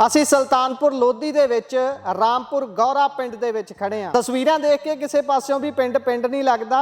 ਅਸੀਂ ਸੁਲਤਾਨਪੁਰ ਲੋਧੀ ਦੇ ਵਿੱਚ ਰਾਮਪੁਰ ਗੌਰਾ ਪਿੰਡ ਦੇ ਵਿੱਚ ਖੜੇ ਆ। ਤਸਵੀਰਾਂ ਦੇਖ ਕੇ ਕਿਸੇ ਪਾਸਿਓਂ ਵੀ ਪਿੰਡ ਨਹੀਂ ਲੱਗਦਾ।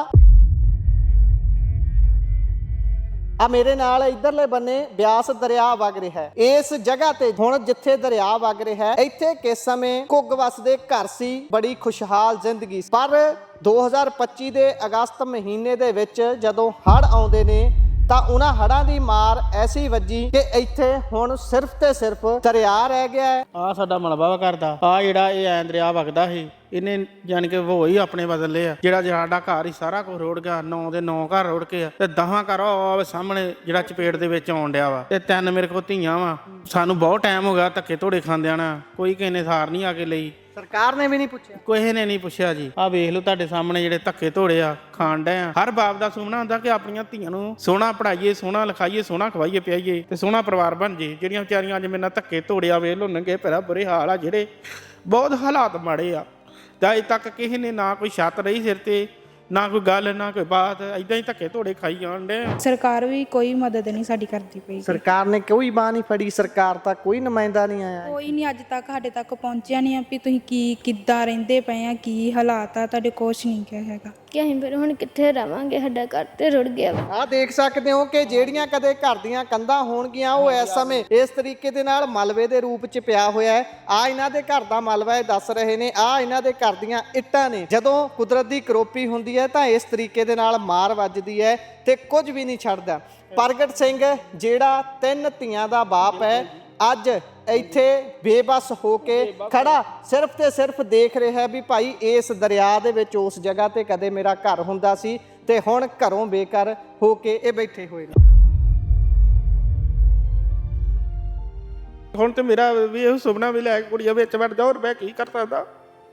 ਆ ਮੇਰੇ ਨਾਲ ਇਧਰਲੇ ਬੰਨੇ ਬਿਆਸ ਦਰਿਆ ਵਗ ਰਿਹਾ ਹੈ। ਇਸ ਜਗ੍ਹਾ ਤੇ ਹੁਣ ਜਿੱਥੇ ਦਰਿਆ ਵਗ ਰਿਹਾ ਹੈ, ਇੱਥੇ ਕਿਸ ਸਮੇਂ ਘੁੱਗ ਵਸਦੇ ਘਰ ਸੀ, ਬੜੀ ਖੁਸ਼ਹਾਲ ਜ਼ਿੰਦਗੀ ਸੀ। ਪਰ 2025 ਦੇ ਅਗਸਤ ਮਹੀਨੇ ਦੇ ਵਿੱਚ ਜਦੋਂ ਹੜ੍ਹ ਆਉਂਦੇ ਨੇ ਤਾਂ ਉਹਨਾਂ ਹੜ੍ਹਾਂ ਦੀ ਮਾਰ ਐਸੀ ਵੱਜੀ ਕਿ ਇੱਥੇ ਹੁਣ ਸਿਰਫ ਤੇ ਸਿਰਫ ਦਰਿਆ ਰਹਿ ਗਿਆ ਹੈ। ਆ ਸਾਡਾ ਮਲਬਾ ਕਰਦਾ ਆ ਜਿਹੜਾ ਇਹ ਐਂ ਦਰਿਆ ਵਗਦਾ ਸੀ, ਇਹਨੇ ਜਾਨ ਕੇ ਉਹ ਹੀ ਆਪਣੇ ਬਦਲੇ ਆ। ਜਿਹੜਾ ਸਾਡਾ ਘਰ ਹੀ ਸਾਰਾ ਕੁਝ ਰੋੜ ਗਿਆ, 9 ਦੇ 9 ਘਰ ਰੋੜ ਕੇ ਆ ਤੇ 10 ਘਰ ਆ ਸਾਹਮਣੇ ਜਿਹੜਾ ਚਪੇੜ ਦੇ ਵਿੱਚ ਆਉਣ ਡਿਆ ਵਾ ਤੇ 3 ਮੇਰੇ ਕੋਲ ਧੀਆਂ ਵਾ। ਸਾਨੂੰ ਬਹੁਤ ਟਾਈਮ ਹੋ ਗਿਆ ਧੱਕੇ ਧੋੜੇ ਖਾਂਦਿਆਂ ਨਾ, ਕੋਈ ਕਿਸੇ ਨੇ ਸਾਰ ਨਹੀਂ ਆ ਕੇ ਲਈ। ਸਰਕਾਰ ਨੇ ਵੀ ਨਹੀਂ ਪੁੱਛਿਆ, ਕਿਸੇ ਨੇ ਨਹੀਂ ਪੁੱਛਿਆ ਜੀ। ਆ ਵੇਖ ਲਓ ਤੁਹਾਡੇ ਸਾਹਮਣੇ ਜਿਹੜੇ ਧੱਕੇ ਧੋੜੇ ਆ ਖਾਣ ਡਏ ਆ। ਹਰ ਬਾਪ ਦਾ ਸੁਪਨਾ ਹੁੰਦਾ ਕਿ ਆਪਣੀਆਂ ਧੀਆਂ ਨੂੰ ਸੋਹਣਾ ਪੜ੍ਹਾਈਏ, ਸੋਹਣਾ ਲਿਖਾਈਏ, ਸੋਹਣਾ ਖਵਾਈਏ ਪਿਆਈਏ ਤੇ ਸੋਹਣਾ ਪਰਿਵਾਰ ਬਣ ਜੇ। ਜਿਹੜੀਆਂ ਵਿਚਾਰੀਆਂ ਅੱਜ ਮੇਰੇ ਨਾਲ ਧੱਕੇ ਧੋੜੇ ਆ, ਵੇਖ ਲਓ ਨੰਗੇ ਪੈਰਾਂ ਬੁਰੇ ਹਾਲ ਆ, ਜਿਹੜੇ ਬਹੁਤ ਹਾਲਾਤ ਮਾੜੇ ਆ। ਤੇ ਅਜੇ ਤੱਕ ਕਿਸੇ ਨੇ ਨਾ ਕੋਈ ਛੱਤ ਰਹੀ ਸਿਰ ਤੇ, ਨਾ ਕੋਈ ਗੱਲ, ਨਾ ਕੋਈ ਬਾਤ, ਏਦਾਂ ਹੀ ਧੱਕੇ ਧੋੜੇ ਖਾਈ ਜਾਣ ਡੇ। ਸਰਕਾਰ ਵੀ ਕੋਈ ਮਦਦ ਨਹੀਂ ਸਾਡੀ ਕਰਦੀ ਪਈ। ਸਰਕਾਰ ਨੇ ਕੋਈ ਬਾਂਹ ਨਹੀਂ ਫੜੀ, ਸਰਕਾਰ ਤਾਂ ਕੋਈ ਨੁਮਾਇੰਦਾ ਨਹੀਂ ਆਇਆ। ਕੋਈ ਨਹੀਂ ਅੱਜ ਤੱਕ ਸਾਡੇ ਤੱਕ ਪਹੁੰਚਿਆ ਨਹੀਂ ਆ ਵੀ ਤੁਸੀਂ ਕਿੱਦਾਂ ਰਹਿੰਦੇ ਪਏ ਆ, ਕੀ ਹਾਲਾਤ ਆ ਤੁਹਾਡੇ, ਕੁਛ ਨਹੀਂ ਕਿਹਾ ਹੈਗਾ ਕਿ ਅਸੀਂ ਫਿਰ ਹੁਣ ਕਿੱਥੇ ਰਵਾਂਗੇ, ਸਾਡਾ ਘਰ ਤੇ ਰੁੜ ਗਿਆ ਵਾ। ਆਹ ਦੇਖ ਸਕਦੇ ਹੋ ਕਿ ਜਿਹੜੀਆਂ ਕਦੇ ਘਰ ਦੀਆਂ ਕੰਧਾਂ ਹੋਣਗੀਆਂ ਉਹ ਇਸ ਸਮੇਂ ਇਸ ਤਰੀਕੇ ਦੇ ਨਾਲ ਮਲਬੇ ਦੇ ਰੂਪ 'ਚ ਪਿਆ ਹੋਇਆ ਹੈ। ਆ ਇਹਨਾਂ ਦੇ ਘਰ ਦਾ ਮਲਬਾ ਇਹ ਦੱਸ ਰਹੇ ਨੇ, ਆ ਇਹਨਾਂ ਦੇ ਘਰ ਦੀਆਂ ਇੱਟਾਂ ਨੇ। ਜਦੋਂ ਕੁਦਰਤ ਦੀ ਕਰੋਪੀ ਹੁੰਦੀ ਹੈ ਤਾਂ ਇਸ ਤਰੀਕੇ ਦੇ ਨਾਲ ਮਾਰ ਵੱਜਦੀ ਹੈ ਤੇ ਕੁਝ ਵੀ ਨਹੀਂ ਛੱਡਦਾ। ਪ੍ਰਗਟ ਸਿੰਘ ਜਿਹੜਾ 3 ਧੀਆਂ ਦਾ ਬਾਪ ਹੈ, ਅੱਜ ਇੱਥੇ ਬੇਬਸ ਹੋ ਕੇ ਖੜਾ ਸਿਰਫ ਤੇ ਸਿਰਫ ਦੇਖ ਰਿਹਾ ਹੈ ਵੀ ਭਾਈ ਇਸ ਦਰਿਆ ਦੇ ਵਿੱਚ ਉਸ ਜਗ੍ਹਾ ਤੇ ਕਦੇ ਮੇਰਾ ਘਰ ਹੁੰਦਾ ਸੀ ਤੇ ਹੁਣ ਘਰੋਂ ਬੇਘਰ ਹੋ ਕੇ ਇਹ ਬੈਠੇ ਹੋਏ ਨੇ। ਹੁਣ ਤੇ ਮੇਰਾ ਵੀ ਇਹ ਸੁਪਨਾ ਵੀ ਲੈ ਕੇ ਕੁੜੀਆਂ ਵਿੱਚ ਵੜ ਜਾ, ਹੋਰ ਮੈਂ ਕੀ ਕਰ ਸਕਦਾ?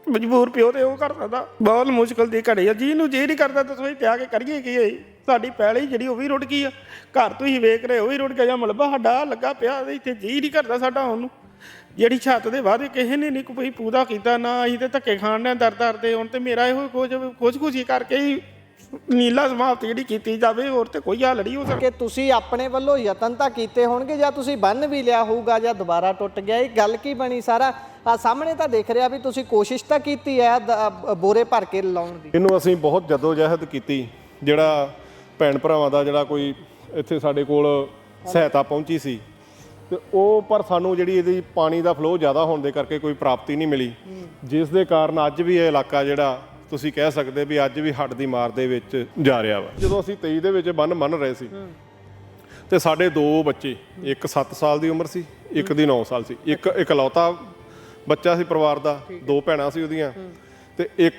ਮਜਬੂਰ ਪਿਓ ਤੇ ਉਹ ਕਰ ਸਕਦਾ। ਬਹੁਤ ਮੁਸ਼ਕਲ ਦੀ ਘੜੀ ਆ। ਜੀ ਨੂੰ ਜੇ ਨਹੀਂ ਕਰਦਾ ਤਾਂ ਸੋਈ ਤਿਆ ਕੇ ਕਰੀਏ ਕੀ? ਸਾਡੀ ਪੈਲੀ ਜਿਹੜੀ ਉਹ ਵੀ ਰੁੜ ਗਈ ਆ, ਘਰ ਤੁਸੀਂ ਵੇਖ ਰਹੇ ਉਹ ਵੀ ਰੁੜ ਗਿਆ, ਜਾਂ ਮਲਬਾ ਸਾਡਾ ਲੱਗਾ ਪਿਆ ਇੱਥੇ। ਜੀ ਨਹੀਂ ਕਰਦਾ ਸਾਡਾ ਉਹਨੂੰ, ਜਿਹੜੀ ਛੱਤ ਦੇ ਵਾਅਦੇ ਕਿਸੇ ਨੇ ਨਹੀਂ ਕੋਈ ਪੂਰਾ ਕੀਤਾ, ਨਾ ਅਸੀਂ ਤੇ ਧੱਕੇ ਖਾਣ ਨੇ ਦਰ ਦੇ। ਹੁਣ ਤੇ ਮੇਰਾ ਇਹੋ ਕੁਝ ਹੀ ਕਰਕੇ ਹੀ ਨੀਲਾ ਸਮਾਪਤ ਜਿਹੜੀ ਕੀਤੀ ਜਾਵੇ, ਹੋਰ ਤੇ ਕੋਈ ਹੱਲ ਨਹੀਂ ਹੋ ਸਕਦਾ। ਕਿ ਤੁਸੀਂ ਆਪਣੇ ਵੱਲੋਂ ਯਤਨ ਤਾਂ ਕੀਤੇ ਹੋਣਗੇ, ਜਾਂ ਤੁਸੀਂ ਬੰਨ ਵੀ ਲਿਆ ਹੋਊਗਾ, ਜਾਂ ਦੁਬਾਰਾ ਟੁੱਟ ਗਿਆ, ਇਹ ਗੱਲ ਕੀ ਬਣੀ? ਸਾਰਾ ਆ ਸਾਹਮਣੇ ਤਾਂ ਦਿਖ ਰਿਹਾ ਵੀ ਤੁਸੀਂ ਕੋਸ਼ਿਸ਼ ਤਾਂ ਕੀਤੀ ਹੈ ਬੋਰੇ ਭਰ ਕੇ ਲਾਉਣ ਦੀ। ਇਹਨੂੰ ਅਸੀਂ ਬਹੁਤ ਜਦੋਜਹਿਦ ਕੀਤੀ। ਜਿਹੜਾ ਭੈਣ ਭਰਾਵਾਂ ਦਾ ਜਿਹੜਾ ਕੋਈ ਇੱਥੇ ਸਾਡੇ ਕੋਲ ਸਹਾਇਤਾ ਪਹੁੰਚੀ ਸੀ ਤੇ ਉਹ, ਪਰ ਸਾਨੂੰ ਜਿਹੜੀ ਇਹਦੀ ਪਾਣੀ ਦਾ ਫਲੋ ਜ਼ਿਆਦਾ ਹੋਣ ਦੇ ਕਰਕੇ ਕੋਈ ਪ੍ਰਾਪਤੀ ਨਹੀਂ ਮਿਲੀ, ਜਿਸ ਦੇ ਕਾਰਨ ਅੱਜ ਵੀ ਇਹ ਇਲਾਕਾ ਜਿਹੜਾ ਤੁਸੀਂ ਕਹਿ ਸਕਦੇ ਵੀ ਅੱਜ ਵੀ ਹੜ੍ਹ ਦੀ ਮਾਰ ਦੇ ਵਿੱਚ ਜਾ ਰਿਹਾ ਵਾ। ਜਦੋਂ ਅਸੀਂ 23 ਦੇ ਵਿੱਚ ਬੰਨ ਰਹੇ ਸੀ ਤੇ ਸਾਡੇ 2 ਬੱਚੇ, ਇੱਕ 7 ਸਾਲ ਦੀ ਉਮਰ ਸੀ, ਇੱਕ ਦੀ 9 ਸਾਲ ਸੀ। ਇੱਕ ਇਕਲੌਤਾ ਬੱਚਾ ਸੀ ਪਰਿਵਾਰ ਦਾ, 2 ਭੈਣਾਂ ਸੀ ਉਹਦੀਆਂ ਤੇ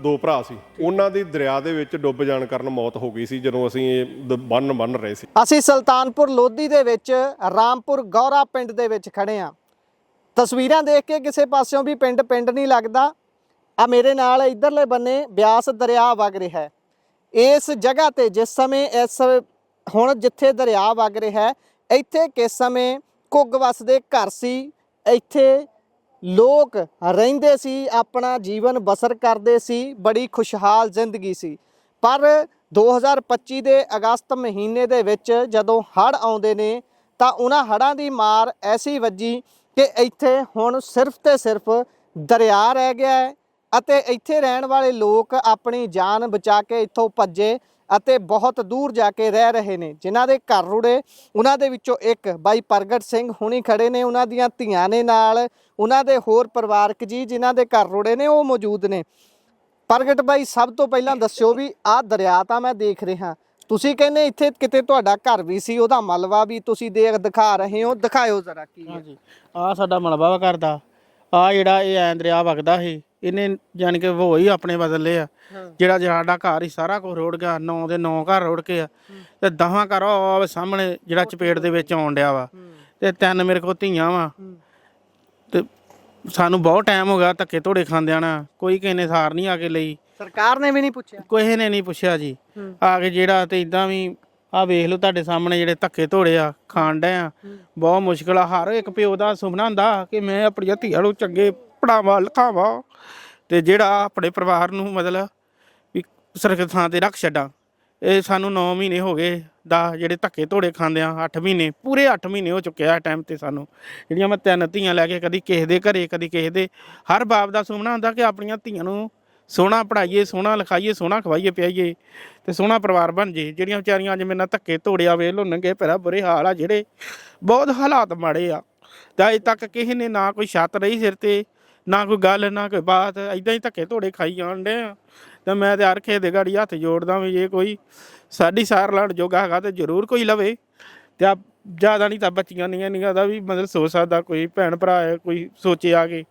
2 ਭਰਾ ਸੀ। ਉਹਨਾਂ ਦੀ ਦਰਿਆ ਦੇ ਵਿੱਚ ਡੁੱਬ ਜਾਣ ਕਾਰਨ ਮੌਤ ਹੋ ਗਈ ਸੀ ਜਦੋਂ ਅਸੀਂ ਇਹ ਬੰਨ ਰਹੇ ਸੀ। ਅਸੀਂ ਸੁਲਤਾਨਪੁਰ ਲੋਧੀ ਦੇ ਵਿੱਚ ਰਾਮਪੁਰ ਗੌਰਾ ਪਿੰਡ ਦੇ ਵਿੱਚ ਖੜੇ ਆ। ਤਸਵੀਰਾਂ ਦੇਖ ਕੇ ਕਿਸੇ ਪਾਸਿਓਂ ਵੀ ਪਿੰਡ ਨਹੀਂ ਲੱਗਦਾ। ਆ ਮੇਰੇ ਨਾਲ ਇਧਰਲੇ ਬੰਨੇ ਬਿਆਸ ਦਰਿਆ ਵਗ ਰਿਹਾ ਹੈ। ਇਸ ਜਗ੍ਹਾ ਤੇ ਜਿਸ ਸਮੇਂ ਹੁਣ ਜਿੱਥੇ ਦਰਿਆ ਵਗ ਰਿਹਾ ਹੈ, ਇੱਥੇ ਕਿਸ ਸਮੇਂ ਘੁੱਗ ਵਸਦੇ ਘਰ ਸੀ, ਇੱਥੇ ਲੋਕ ਰਹਿੰਦੇ ਸੀ, ਆਪਣਾ ਜੀਵਨ ਬਸਰ ਕਰਦੇ ਸੀ, ਬੜੀ ਖੁਸ਼ਹਾਲ ਜ਼ਿੰਦਗੀ ਸੀ। ਪਰ 2025 ਦੇ ਅਗਸਤ ਮਹੀਨੇ ਦੇ ਵਿੱਚ ਜਦੋਂ ਹੜ੍ਹ ਆਉਂਦੇ ਨੇ ਤਾਂ ਉਹਨਾਂ ਹੜ੍ਹਾਂ ਦੀ ਮਾਰ ਐਸੀ ਵੱਜੀ ਕਿ ਇੱਥੇ ਹੁਣ ਸਿਰਫ ਤੇ ਸਿਰਫ ਦਰਿਆ ਰਹਿ ਗਿਆ ਹੈ ਅਤੇ ਇੱਥੇ ਰਹਿਣ ਵਾਲੇ ਲੋਕ ਆਪਣੀ ਜਾਨ ਬਚਾ ਕੇ ਇੱਥੋਂ ਭੱਜੇ ਅਤੇ ਬਹੁਤ ਦੂਰ ਜਾ ਕੇ ਰਹਿ ਰਹੇ ਨੇ। ਜਿਨ੍ਹਾਂ ਦੇ ਘਰ ਰੁੜੇ ਉਹਨਾਂ ਦੇ ਵਿੱਚੋਂ ਇੱਕ ਬਾਈ ਪ੍ਰਗਟ ਸਿੰਘ ਹੁਣੀ ਖੜੇ ਨੇ, ਉਹਨਾਂ ਦੀਆਂ ਧੀਆਂ ਨੇ ਨਾਲ, ਉਹਨਾਂ ਦੇ ਹੋਰ ਪਰਿਵਾਰਕ ਜੀ ਜਿਨ੍ਹਾਂ ਦੇ ਘਰ ਰੁੜੇ ਨੇ ਉਹ ਮੌਜੂਦ ਨੇ। ਪ੍ਰਗਟ ਬਾਈ, ਸਭ ਤੋਂ ਪਹਿਲਾਂ ਦੱਸਿਓ ਵੀ ਆਹ ਦਰਿਆ ਤਾਂ ਮੈਂ ਦੇਖ ਰਿਹਾ, ਤੁਸੀਂ ਕਹਿੰਦੇ ਇੱਥੇ ਕਿਤੇ ਤੁਹਾਡਾ ਘਰ ਵੀ ਸੀ, ਉਹਦਾ ਮਲਬਾ ਵੀ ਤੁਸੀਂ ਦਿਖਾ ਰਹੇ ਹੋ, ਦਿਖਾਇਓ ਜ਼ਰਾ ਕੀ ਹੈ। ਹਾਂਜੀ, ਆ ਸਾਡਾ ਮਲਬਾ ਕਰਦਾ ਆ ਜਿਹੜਾ ਇਹ ਐਂ ਦਰਿਆ ਵਗਦਾ ਸੀ, ਇਹਨੇ ਜਾਨ ਕੇ ਉਹ ਹੀ ਆਪਣੇ ਬਦਲੇ ਆ। ਜਿਹੜਾ ਸਾਡਾ ਘਰ ਹੀ ਸਾਰਾ ਕੁਝ ਰੋੜ ਗਿਆ, 9 ਦੇ 9 ਘਰ ਰੋੜ ਕੇ ਆ ਤੇ 10 ਘਰ ਆ ਸਾਹਮਣੇ ਜਿਹੜਾ ਚਪੇੜ ਦੇ ਵਿੱਚ ਆਉਣ ਡਿਆ ਵਾ ਤੇ 3 ਮੇਰੇ ਕੋਲ ਧੀਆਂ ਵਾ। ਤੇ ਸਾਨੂੰ ਬਹੁਤ ਟਾਈਮ ਹੋ ਗਿਆ ਧੱਕੇ ਧੋੜੇ ਖਾਂਦਿਆਂ ਨਾ, ਕੋਈ ਕਿਸੇ ਨੇ ਸਾਰ ਨਹੀਂ ਆ ਕੇ ਲਈ। ਸਰਕਾਰ ਨੇ ਵੀ ਨਹੀਂ ਪੁੱਛਿਆ, ਕਿਸੇ ਨੇ ਨਹੀਂ ਪੁੱਛਿਆ ਜੀ ਆ ਕੇ। ਜਿਹੜਾ ਤੇ ਇਦਾਂ ਵੀ ਆ ਵੇਖ ਲਓ ਤੁਹਾਡੇ ਸਾਹਮਣੇ ਜਿਹੜੇ ਧੱਕੇ ਧੋੜੇ ਆ ਖਾਣ ਡਏ ਆ, ਬਹੁਤ ਮੁਸ਼ਕਿਲ ਆ। ਹਰ ਇੱਕ ਪਿਓ ਦਾ ਸੁਪਨਾ ਹੁੰਦਾ ਕਿ ਮੈਂ ਆਪਣੀਆਂ ਧੀਆਂ ਨੂੰ ਚੰਗੇ ਪੜਾਵਾਂ ਲਿਖਾਵਾਂ ਤੇ ਜਿਹੜਾ ਆਪਣੇ ਪਰਿਵਾਰ ਨੂੰ ਮਤਲਬ ਵੀ ਸੁਰੱਖਿਅਤ ਥਾਂ ਤੇ ਰੱਖ ਛੱਡਾਂ। ਇਹ ਸਾਨੂੰ 9 ਮਹੀਨੇ ਹੋ ਗਏ ਦਾ ਜਿਹੜੇ ਧੱਕੇ ਧੋੜੇ ਖਾਂਦੇ ਆ 8 ਮਹੀਨੇ ਪੂਰੇ 8 ਮਹੀਨੇ ਹੋ ਚੁੱਕੇ ਆ ਟਾਈਮ ਤੇ ਸਾਨੂੰ, ਜਿਹੜੀਆਂ ਮੈਂ 3 ਧੀਆਂ ਲੈ ਕੇ ਕਦੀ ਕਿਸੇ ਦੇ ਘਰੇ ਕਦੀ ਕਿਸੇ ਦੇ, ਹਰ ਬਾਪ ਦਾ ਸੁਪਨਾ ਹੁੰਦਾ ਕਿ ਆਪਣੀਆਂ ਧੀਆਂ ਨੂੰ ਸੋਹਣਾ ਪੜ੍ਹਾਈਏ, ਸੋਹਣਾ ਲਿਖਾਈਏ, ਸੋਹਣਾ ਖਵਾਈਏ ਪਿਆਈਏ ਤੇ ਸੋਹਣਾ ਪਰਿਵਾਰ ਬਣ ਜੇ। ਜਿਹੜੀਆਂ ਵਿਚਾਰੀਆਂ ਅੱਜ ਮੇਰੇ ਨਾਲ ਧੱਕੇ ਧੋੜਿਆ ਵੇਖ ਲੋ, ਨੰਗੇ ਪੈਰਾਂ ਬੁਰੇ ਹਾਲ ਆ, ਜਿਹੜੇ ਬਹੁਤ ਹਾਲਾਤ ਮਾੜੇ ਆ। ਤੇ ਅਜੇ ਤੱਕ ਕਿਸੇ ਨੇ ਨਾ ਕੋਈ ਛੱਤ ਰਹੀ ਸਿਰ ਤੇ, ਨਾ ਕੋਈ ਗੱਲ, ਨਾ ਕੋਈ ਬਾਤ, ਇਦਾਂ ਹੀ ਧੱਕੇ ਧੋੜੇ ਖਾਈ ਜਾਣ ਡੇ ਆ। ਤੇ ਮੈਂ ਤੇ ਹਰ ਕਿਸੇ ਦੇ ਗਾੜੀ ਹੱਥ ਜੋੜਦਾ ਵੀ ਜੇ ਕੋਈ ਸਾਡੀ ਸਾਰ ਲੈਣ ਜੋਗਾ ਹੈਗਾ ਤੇ ਜ਼ਰੂਰ ਕੋਈ ਲਵੇ। ਤੇ ਆ ਜ਼ਿਆਦਾ ਨਹੀਂ ਤਾਂ ਬੱਚੀਆਂ ਨਹੀਂ ਦਾ ਵੀ ਮਤਲਬ ਸੋਚ ਸਕਦਾ ਕੋਈ ਭੈਣ ਭਰਾ ਹੈ, ਕੋਈ ਸੋਚੇ ਆ ਕੇ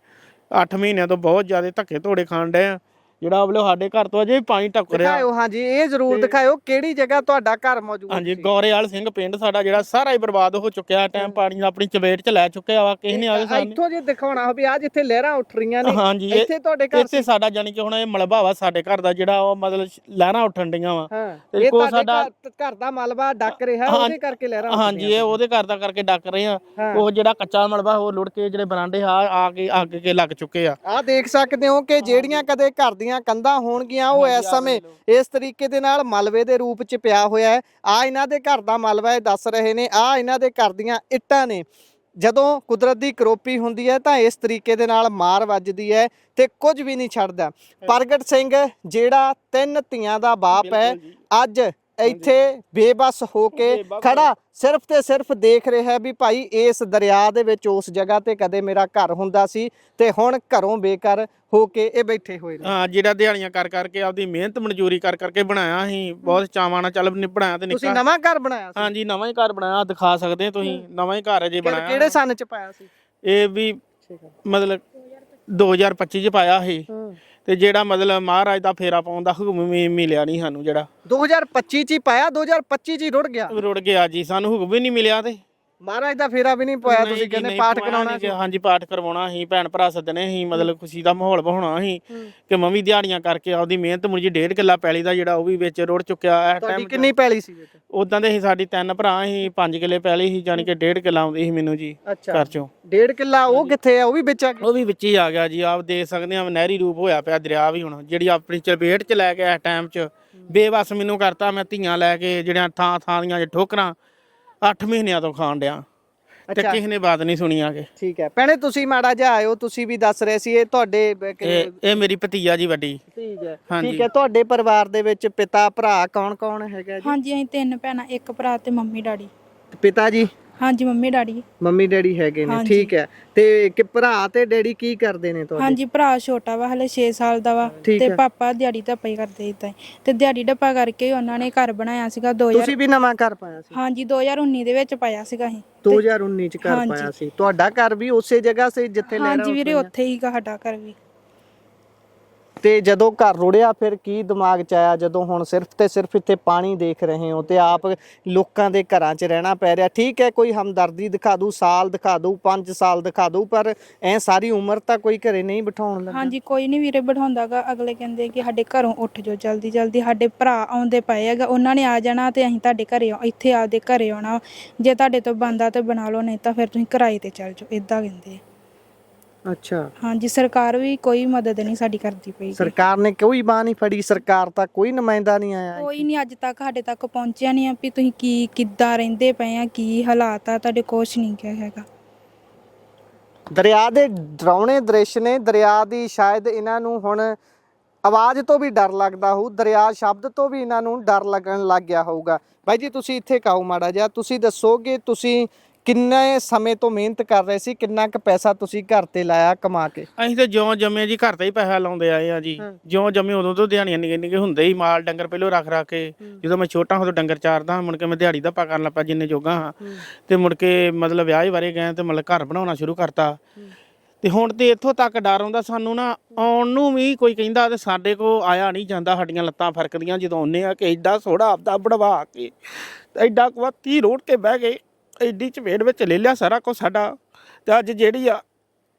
8 ਮਹੀਨਿਆਂ ਤੋਂ ਬਹੁਤ ਜ਼ਿਆਦਾ ਧੱਕੇ ਧੋੜੇ ਖਾਣ ਡੇ ਆ। ਜਿਹੜਾ ਵੱਲੋਂ ਸਾਡੇ ਘਰ ਤੋਂ ਅਜੇ ਵੀ ਪਾਣੀ ਟੱਕ ਰਿਹਾ। ਦਿਖਾਇਓ, ਹਾਂਜੀ ਇਹ ਜ਼ਰੂਰ ਦਿਖਾਇਓ ਕਿਹੜੀ ਜਗ੍ਹਾ ਤੁਹਾਡਾ ਘਰ ਮੌਜੂਦ ਹਾਂਜੀ, ਸੀ। ਗੌਰੇਵਾਲ ਸਿੰਘ ਪਿੰਡ ਸਾਡਾ, ਜਿਹੜਾ ਸਾਰਾ ਹੀ ਬਰਬਾਦ ਹੋ ਚੁੱਕਿਆ। ਟਾਈਮ ਪਾਣੀ ਆਪਣੀ ਚਪੇਟ 'ਚ ਲੈ ਚੁੱਕਿਆ ਵਾ, ਕਿਸੇ ਨੇ ਆ ਕੇ ਸਾਨੂੰ ਇੱਥੋਂ ਜੇ ਦਿਖਾਉਣਾ ਹੋਵੇ ਆ ਜਿੱਥੇ ਲਹਿਰਾਂ ਉੱਠ ਰਹੀਆਂ ਨੇ, ਹਾਂਜੀ ਇੱਥੇ ਤੁਹਾਡੇ ਘਰ ਇੱਥੇ ਸਾਡਾ ਜਾਨੀ ਕਿ ਹੁਣ ਇਹ ਮਲਬਾ ਵਾ ਸਾਡੇ ਘਰ ਦਾ, ਜਿਹੜਾ ਉਹ ਮਤਲਬ ਲਹਿਰਾਂ ਉੱਠਣ ਡੀਆਂ ਵਾ। ਹਾਂ, ਤੇ ਇਹ ਕੋ ਤੁਹਾਡੇ ਸਾਡਾ ਘਰ ਦਾ ਮਲਬਾ ਡੱਕ ਰਿਹਾ, ਉਹਦੇ ਕਰਕੇ ਲਹਿਰਾਂ ਉੱਠ ਹਾਂਜੀ, ਇਹ ਉਹਦੇ ਘਰ ਦਾ ਕਰਕੇ ਡੱਕ ਰਹੇ ਆ। ਹਾਂ। ਉਹ ਜਿਹੜਾ ਕੱਚਾ ਮਲਬਾ ਉਹ ਲੁੜ ਕੇ ਜਿਹੜੇ ਬਰਾਂਡੇ ਆ ਕੇ ਅੱਗ ਕੇ ਲੱਗ ਚੁੱਕੇ ਆ। ਆਹ ਦੇਖ ਸਕਦੇ ਹੋ ਕਿ ਜਿਹੜੀਆਂ ਕਦੇ ਘਰ ਦੀਆਂ ਕੰਧਾਂ ਹੋਣਗੀਆਂ ਉਹ ਇਸ ਸਮੇਂ ਇਸ ਤਰੀਕੇ ਦੇ ਨਾਲ ਮਲਬੇ ਦੇ ਰੂਪ 'ਚ ਪਿਆ ਹੋਇਆ ਹੈ। ਆ ਇਹਨਾਂ ਦੇ ਘਰ ਦਾ ਮਲਬਾ ਇਹ ਦੱਸ ਰਹੇ ਨੇ, ਆ ਇਹਨਾਂ ਦੇ ਘਰ ਦੀਆਂ ਇੱਟਾਂ ਨੇ। ਜਦੋਂ ਕੁਦਰਤ ਦੀ ਕਰੋਪੀ ਹੁੰਦੀ ਹੈ ਤਾਂ ਇਸ ਤਰੀਕੇ ਦੇ ਨਾਲ ਮਾਰ ਵੱਜਦੀ ਹੈ ਤੇ ਕੁਝ ਵੀ ਨਹੀਂ ਛੱਡਦਾ। ਪ੍ਰਗਟ ਸਿੰਘ ਜਿਹੜਾ 3 ਧੀਆਂ ਦਾ ਬਾਪ ਹੈ, ਅੱਜ ਇੱਥੇ ਬੇਬਸ ਹੋ ਕੇ ਖੜਾ ਸਿਰਫ ਤੇ ਸਿਰਫ ਦੇਖ ਰਿਹਾ ਹੈ ਵੀ ਭਾਈ ਇਸ ਦਰਿਆ ਦੇ ਵਿੱਚ ਉਸ ਜਗ੍ਹਾ ਤੇ ਕਦੇ ਮੇਰਾ ਘਰ ਹੁੰਦਾ ਸੀ ਤੇ ਹੁਣ ਘਰੋਂ ਬੇਘਰ ਹੋ ਕੇ ਇਹ ਬੈਠੇ ਹੋਏ ਨੇ। ਹਾਂ, ਜਿਹੜਾ ਦਿਹਾੜੀਆਂ ਕਰ ਕਰਕੇ ਆਪਦੀ ਮਿਹਨਤ ਮਨਜ਼ੂਰੀ ਕਰ ਕਰਕੇ ਬਣਾਇਆ ਸੀ, ਬਹੁਤ ਚਾਵਾਂ ਨਾਲ ਚੱਲ ਬਣਾਇਆ ਤੇ ਤੁਸੀਂ ਨਿੱਕਾ। ਨਵਾਂ ਘਰ ਬਣਾਇਆ ਸੀ? ਹਾਂਜੀ, ਨਵਾਂ ਹੀ ਘਰ ਬਣਾਇਆ, ਦਿਖਾ ਸਕਦੇ ਤੁਸੀਂ, ਨਵਾਂ ਹੀ ਘਰ ਅਜੇ ਬਣਾਇਆ। ਕਿਹੜੇ ਸੰਨ 'ਚ ਪਾਇਆ ਸੀ? ਇਹ ਵੀ ਮਤਲਬ 2025 'ਚ ਪਾਇਆ ਸੀ। ਤੇ ਜਿਹੜਾ ਮਤਲਬ ਮਹਾਰਾਜ ਦਾ ਫੇਰਾ ਪਾਉਣ ਦਾ ਹੁਕਮ ਵੀ ਮਿਲਿਆ ਨਹੀਂ ਸਾਨੂੰ, ਜਿਹੜਾ 2025 'ਚ ਹੀ ਪਾਇਆ, 2025 'ਚ ਹੀ ਰੁੜ ਗਿਆ। ਰੁੜ ਗਿਆ ਜੀ, ਸਾਨੂੰ ਹੁਕਮ ਵੀ ਨਹੀਂ ਮਿਲਿਆ। ਤੇ ਮਹਾਰਾਜ ਦਾ ਫੇਰਾ ਵੀ ਨਹੀਂ ਪਾਇਆ, ਤੁਸੀਂ ਕਹਿੰਦੇ ਪਾਠ ਕਰਾਉਣਾ ਸੀ? ਹਾਂਜੀ, ਪਾਠ ਕਰਵਾਉਣਾ ਸੀ, ਭੈਣ ਭਰਾ ਸੱਦਣੇ ਸੀ, ਮਤਲਬ ਖੁਸ਼ੀ ਦਾ ਮਾਹੌਲ ਬਣਾਉਣਾ ਸੀ ਕਿ ਮੈਂ ਵੀ ਦਿਹਾੜੀਆਂ ਕਰਕੇ ਆਪਦੀ ਮਿਹਨਤ ਮੁੰਜੀ 1.5 ਕਿੱਲਾ ਪੈਲੀ ਦਾ ਜਿਹੜਾ ਉਹ ਵੀ ਵਿੱਚ ਰੁੜ ਚੁੱਕਿਆ। ਇਸ ਤੁਹਾਡੀ ਟਾਈਮ ਕਿੰਨੀ ਪੈਲੀ ਸੀ? ਉਦਾਂ ਦੇ ਸੀ ਸਾਡੀ 3 ਭਰਾ ਸੀ, 5 ਕਿੱਲੇ ਪੈਲੀ ਸੀ, ਜਾਨੀ ਕਿ 1.5 ਕਿੱਲਾ ਆਉਂਦੀ ਸੀ ਮੈਨੂੰ ਜੀ ਘਰ ਚੋਂ। 1.5 ਕਿੱਲਾ ਉਹ ਕਿੱਥੇ ਆ? ਉਹ ਵੀ ਵਿੱਚ ਆ ਗਿਆ? ਉਹ ਵੀ ਵਿੱਚ ਹੀ ਆ ਗਿਆ ਜੀ। ਆਪ ਦੇਖ ਸਕਦੇ ਆ ਨਹਿਰੀ ਰੂਪ ਹੋਇਆ ਪਿਆ ਦਰਿਆ ਵੀ ਹੁਣ, ਜਿਹੜੀ ਆਪਣੀ ਚਪੇਟ 'ਚ ਲੈ ਕੇ ਇਸ ਟਾਈਮ 'ਚ ਬੇਵਸ ਮੈਨੂੰ ਕਰਤਾ। ਮੈਂ ਧੀਆਂ ਲੈ ਕੇ ਜਿਹੜੀਆਂ ਥਾਂ ਥਾਂ ਦੀਆਂ ਠੋਕਰਾਂ 8 ਮਹੀਨਿਆਂ ਤੋਂ ਖਾਣ ਡਿਆ ਤੇ ਕਿਸੇ ਨੇ ਬਾਤ ਨਹੀਂ ਸੁਣੀ ਆ ਕੇ। ਠੀਕ ਹੈ ਭੈਣੇ, ਤੁਸੀਂ ਮਾੜਾ ਜਿਹਾ ਆਇਓ, ਤੁਸੀਂ ਵੀ ਦੱਸ ਰਹੇ ਸੀ ਇਹ ਤੁਹਾਡੇ ਇਹ ਮੇਰੀ ਭਤੀਆ ਜੀ ਵੱਡੀ। ਠੀਕ ਹੈ, ਠੀਕ ਹੈ। ਤੁਹਾਡੇ ਪਰਿਵਾਰ ਦੇ ਵਿੱਚ ਪਿਤਾ ਭਰਾ ਕੌਣ ਕੌਣ ਹੈਗਾ ਜੀ? ਹਾਂਜੀ, ਅਸੀਂ 3 ਭੈਣਾਂ, 1 ਭਰਾ ਤੇ ਮੰਮੀ ਡੈਡੀ। ਪਿਤਾ ਜੀ? ਹਾਂਜੀ, ਮੰਮੀ ਡੈਡੀ। ਮੰਮੀ ਡੈਡੀ ਹੈਗੇ ਨੇ, ਠੀਕ ਹੈ। ਤੇ ਕਿ ਭਰਾ ਤੇ ਡੈਡੀ ਕੀ ਕਰਦੇ ਨੇ ਤੁਹਾਡੇ? ਹਾਂਜੀ, ਭਰਾ ਛੋਟਾ ਵਾ, ਹਲੇ 6 ਸਾਲ ਦਾ ਵਾ ਤੇ ਪਾਪਾ ਦਿਹਾੜੀ ਧੱਪਾ ਹੀ ਕਰਦੇ ਇਦਾਂ ਤੇ ਦਿਹਾੜੀ ਧੱਪਾ ਕਰਕੇ ਉਹਨਾਂ ਨੇ ਘਰ ਬਣਾਇਆ ਸੀਗਾ 2000। ਤੁਸੀਂ ਵੀ ਨਵਾਂ ਘਰ ਪਾਇਆ ਸੀ? ਹਾਂਜੀ, 2019 ਦੇ ਵਿੱਚ ਪਾਇਆ ਸੀਗਾ ਅਸੀਂ। 2019 ਚ ਘਰ ਪਾਇਆ ਸੀ। ਤੁਹਾਡਾ ਘਰ ਵੀ ਉਸੇ ਜਗ੍ਹਾ ਸੀ ਜਿੱਥੇ ਲਹਿਰਾਂ? ਹਾਂਜੀ ਵੀਰੇ, ਉੱਥੇ ਹੀ ਸਾਡਾ ਘਰ ਵੀ। ਤੇ ਜਦੋਂ ਘਰ ਰੁੜਿਆ ਫਿਰ ਕੀ ਦਿਮਾਗ 'ਚ ਆਇਆ, ਜਦੋਂ ਹੁਣ ਸਿਰਫ ਤੇ ਸਿਰਫ ਇੱਥੇ ਪਾਣੀ ਦੇਖ ਰਹੇ ਹੋ ਤੇ ਆਪ ਲੋਕਾਂ ਦੇ ਘਰਾਂ 'ਚ ਰਹਿਣਾ ਪੈ ਰਿਹਾ? ਠੀਕ ਹੈ, ਕੋਈ ਹਮਦਰਦੀ ਦਿਖਾ ਦੂ, ਸਾਲ ਦਿਖਾ ਦੂ, 5 ਸਾਲ ਦਿਖਾ ਦੂ, ਪਰ ਐ ਸਾਰੀ ਉਮਰ ਤਾਂ ਕੋਈ ਘਰੇ ਨਹੀਂ ਬਿਠਾਉਣ ਲੱਗਾ। ਹਾਂਜੀ, ਕੋਈ ਨਹੀਂ ਵੀਰੇ ਬਿਠਾਉਂਦਾਗਾ। ਅਗਲੇ ਕਹਿੰਦੇ ਕਿ ਸਾਡੇ ਘਰੋਂ ਉੱਠ ਜਾਓ ਜਲਦੀ ਜਲਦੀ, ਸਾਡੇ ਭਰਾ ਆਉਂਦੇ ਪਏ ਹੈਗਾ, ਉਹਨਾਂ ਨੇ ਆ ਜਾਣਾ ਤੇ ਅਸੀਂ ਤੁਹਾਡੇ ਘਰੇ ਇੱਥੇ ਆਪਦੇ ਘਰੇ ਆਉਣਾ, ਜੇ ਤੁਹਾਡੇ ਤੋਂ ਬਣਦਾ ਤੇ ਬਣਾ ਲਓ, ਨਹੀਂ ਤਾਂ ਫਿਰ ਤੁਸੀਂ ਕਿਰਾਏ ਤੇ ਚੱਲ ਜਾਓ, ਇਦਾਂ ਕਹਿੰਦੇ। ਅੱਛਾ। ਹਾਂਜੀ, ਸਰਕਾਰ ਵੀ ਕੋਈ ਮਦਦ ਨਹੀਂ ਸਾਡੀ ਕਰਦੀ ਪਈ। ਸਰਕਾਰ ਨੇ ਕੋਈ ਬਾਹ ਨਹੀਂ ਫੜੀ? ਸਰਕਾਰ ਤਾਂ ਕੋਈ ਨੁਮਾਇੰਦਾ ਨਹੀਂ ਆਇਆ? ਕੋਈ ਨਹੀਂ ਅੱਜ ਤੱਕ ਸਾਡੇ ਤੱਕ ਪਹੁੰਚਿਆ ਨਹੀਂ ਆ ਵੀ ਤੁਸੀਂ ਕਿੱਦਾਂ ਰਹਿੰਦੇ ਪਏ ਆ, ਕੀ ਹਾਲਾਤ ਆ ਤੁਹਾਡੇ, ਕੁਛ ਨਹੀਂ ਕਿਹਾ ਹੈਗਾ। ਦਰਿਆ ਦੇ ਡਰਾਉਣੇ ਦ੍ਰਿਸ਼ ਨੇ। ਦਰਿਆ ਦੀ ਸ਼ਾਇਦ ਇਹਨਾਂ ਨੂੰ ਹੁਣ ਆਵਾਜ਼ ਤੋਂ ਵੀ ਡਰ ਲੱਗਦਾ ਹੋਊ, ਦਰਿਆ ਸ਼ਬਦ ਤੋਂ ਵੀ ਇਹਨਾਂ ਨੂੰ ਡਰ ਲੱਗਣ ਲੱਗ ਗਿਆ ਹੋਊਗਾ। ਬਾਈ ਜੀ, ਤੁਸੀਂ ਇੱਥੇ ਕਾਓ ਮਾੜਾ ਜਿਹਾ, ਤੁਸੀਂ ਦੱਸੋਗੇ ਤੁਸੀਂ ਕਿੰਨੇ ਸਮੇਂ ਤੋਂ ਮਿਹਨਤ ਕਰ ਰਹੇ ਸੀ, ਕਿੰਨਾ ਕੁ ਪੈਸਾ ਤੁਸੀਂ ਘਰ ਤੇ ਲਾਇਆ ਕਮਾ ਕੇ? ਅਸੀਂ ਤੇ ਜਿਉਂ ਜੰਮੇ ਜੀ ਘਰ ਤੇ ਹੀ ਪੈਸਾ ਲਾਉਂਦੇ ਆਏ ਆ ਜੀ। ਜਿਉਂ ਜੰਮੇ ਉਦੋਂ ਤੋਂ ਦਿਹਾੜੀਆਂ ਨਿੱਕੇ ਹੁੰਦੇ ਹੀ, ਮਾਲ ਡੰਗਰ ਪਹਿਲੋਂ ਰੱਖ ਕੇ, ਜਦੋਂ ਮੈਂ ਛੋਟਾ ਉਦੋਂ ਡੰਗਰ ਚਾਰਦਾ, ਮੁੜ ਕੇ ਮੈਂ ਦਿਹਾੜੀ ਦਾ ਪਾ ਕਰਨ ਲੱਗ ਪਿਆ ਜਿੰਨੇ ਜੋਗਾ ਹਾਂ। ਤੇ ਮੁੜ ਕੇ ਮਤਲਬ ਵਿਆਹ ਬਾਰੇ ਗਏ ਤੇ ਮਤਲਬ ਘਰ ਬਣਾਉਣਾ ਸ਼ੁਰੂ ਕਰਤਾ। ਤੇ ਹੁਣ ਤੇ ਇੱਥੋਂ ਤੱਕ ਡਰ ਆਉਂਦਾ ਸਾਨੂੰ ਨਾ, ਆਉਣ ਨੂੰ ਵੀ ਕੋਈ ਕਹਿੰਦਾ ਤੇ ਸਾਡੇ ਕੋਲ ਆਇਆ ਨਹੀਂ ਜਾਂਦਾ, ਸਾਡੀਆਂ ਲੱਤਾਂ ਫਰਕਦੀਆਂ ਜਦੋਂ ਆਉਂਦੇ ਆ ਕਿ ਐਡਾ ਸੋਹਣਾ ਆਪਦਾ ਬਣਵਾ ਕੇ, ਐਡਾ ਕੁ 30 ਰੋੜ ਕੇ ਬਹਿ ਗਏ, ਐਡੀ ਚਪੇੜ ਵਿੱਚ ਲੈ ਲਿਆ ਸਾਰਾ ਕੁਝ ਸਾਡਾ। ਤੇ ਅੱਜ ਜਿਹੜੀ ਆ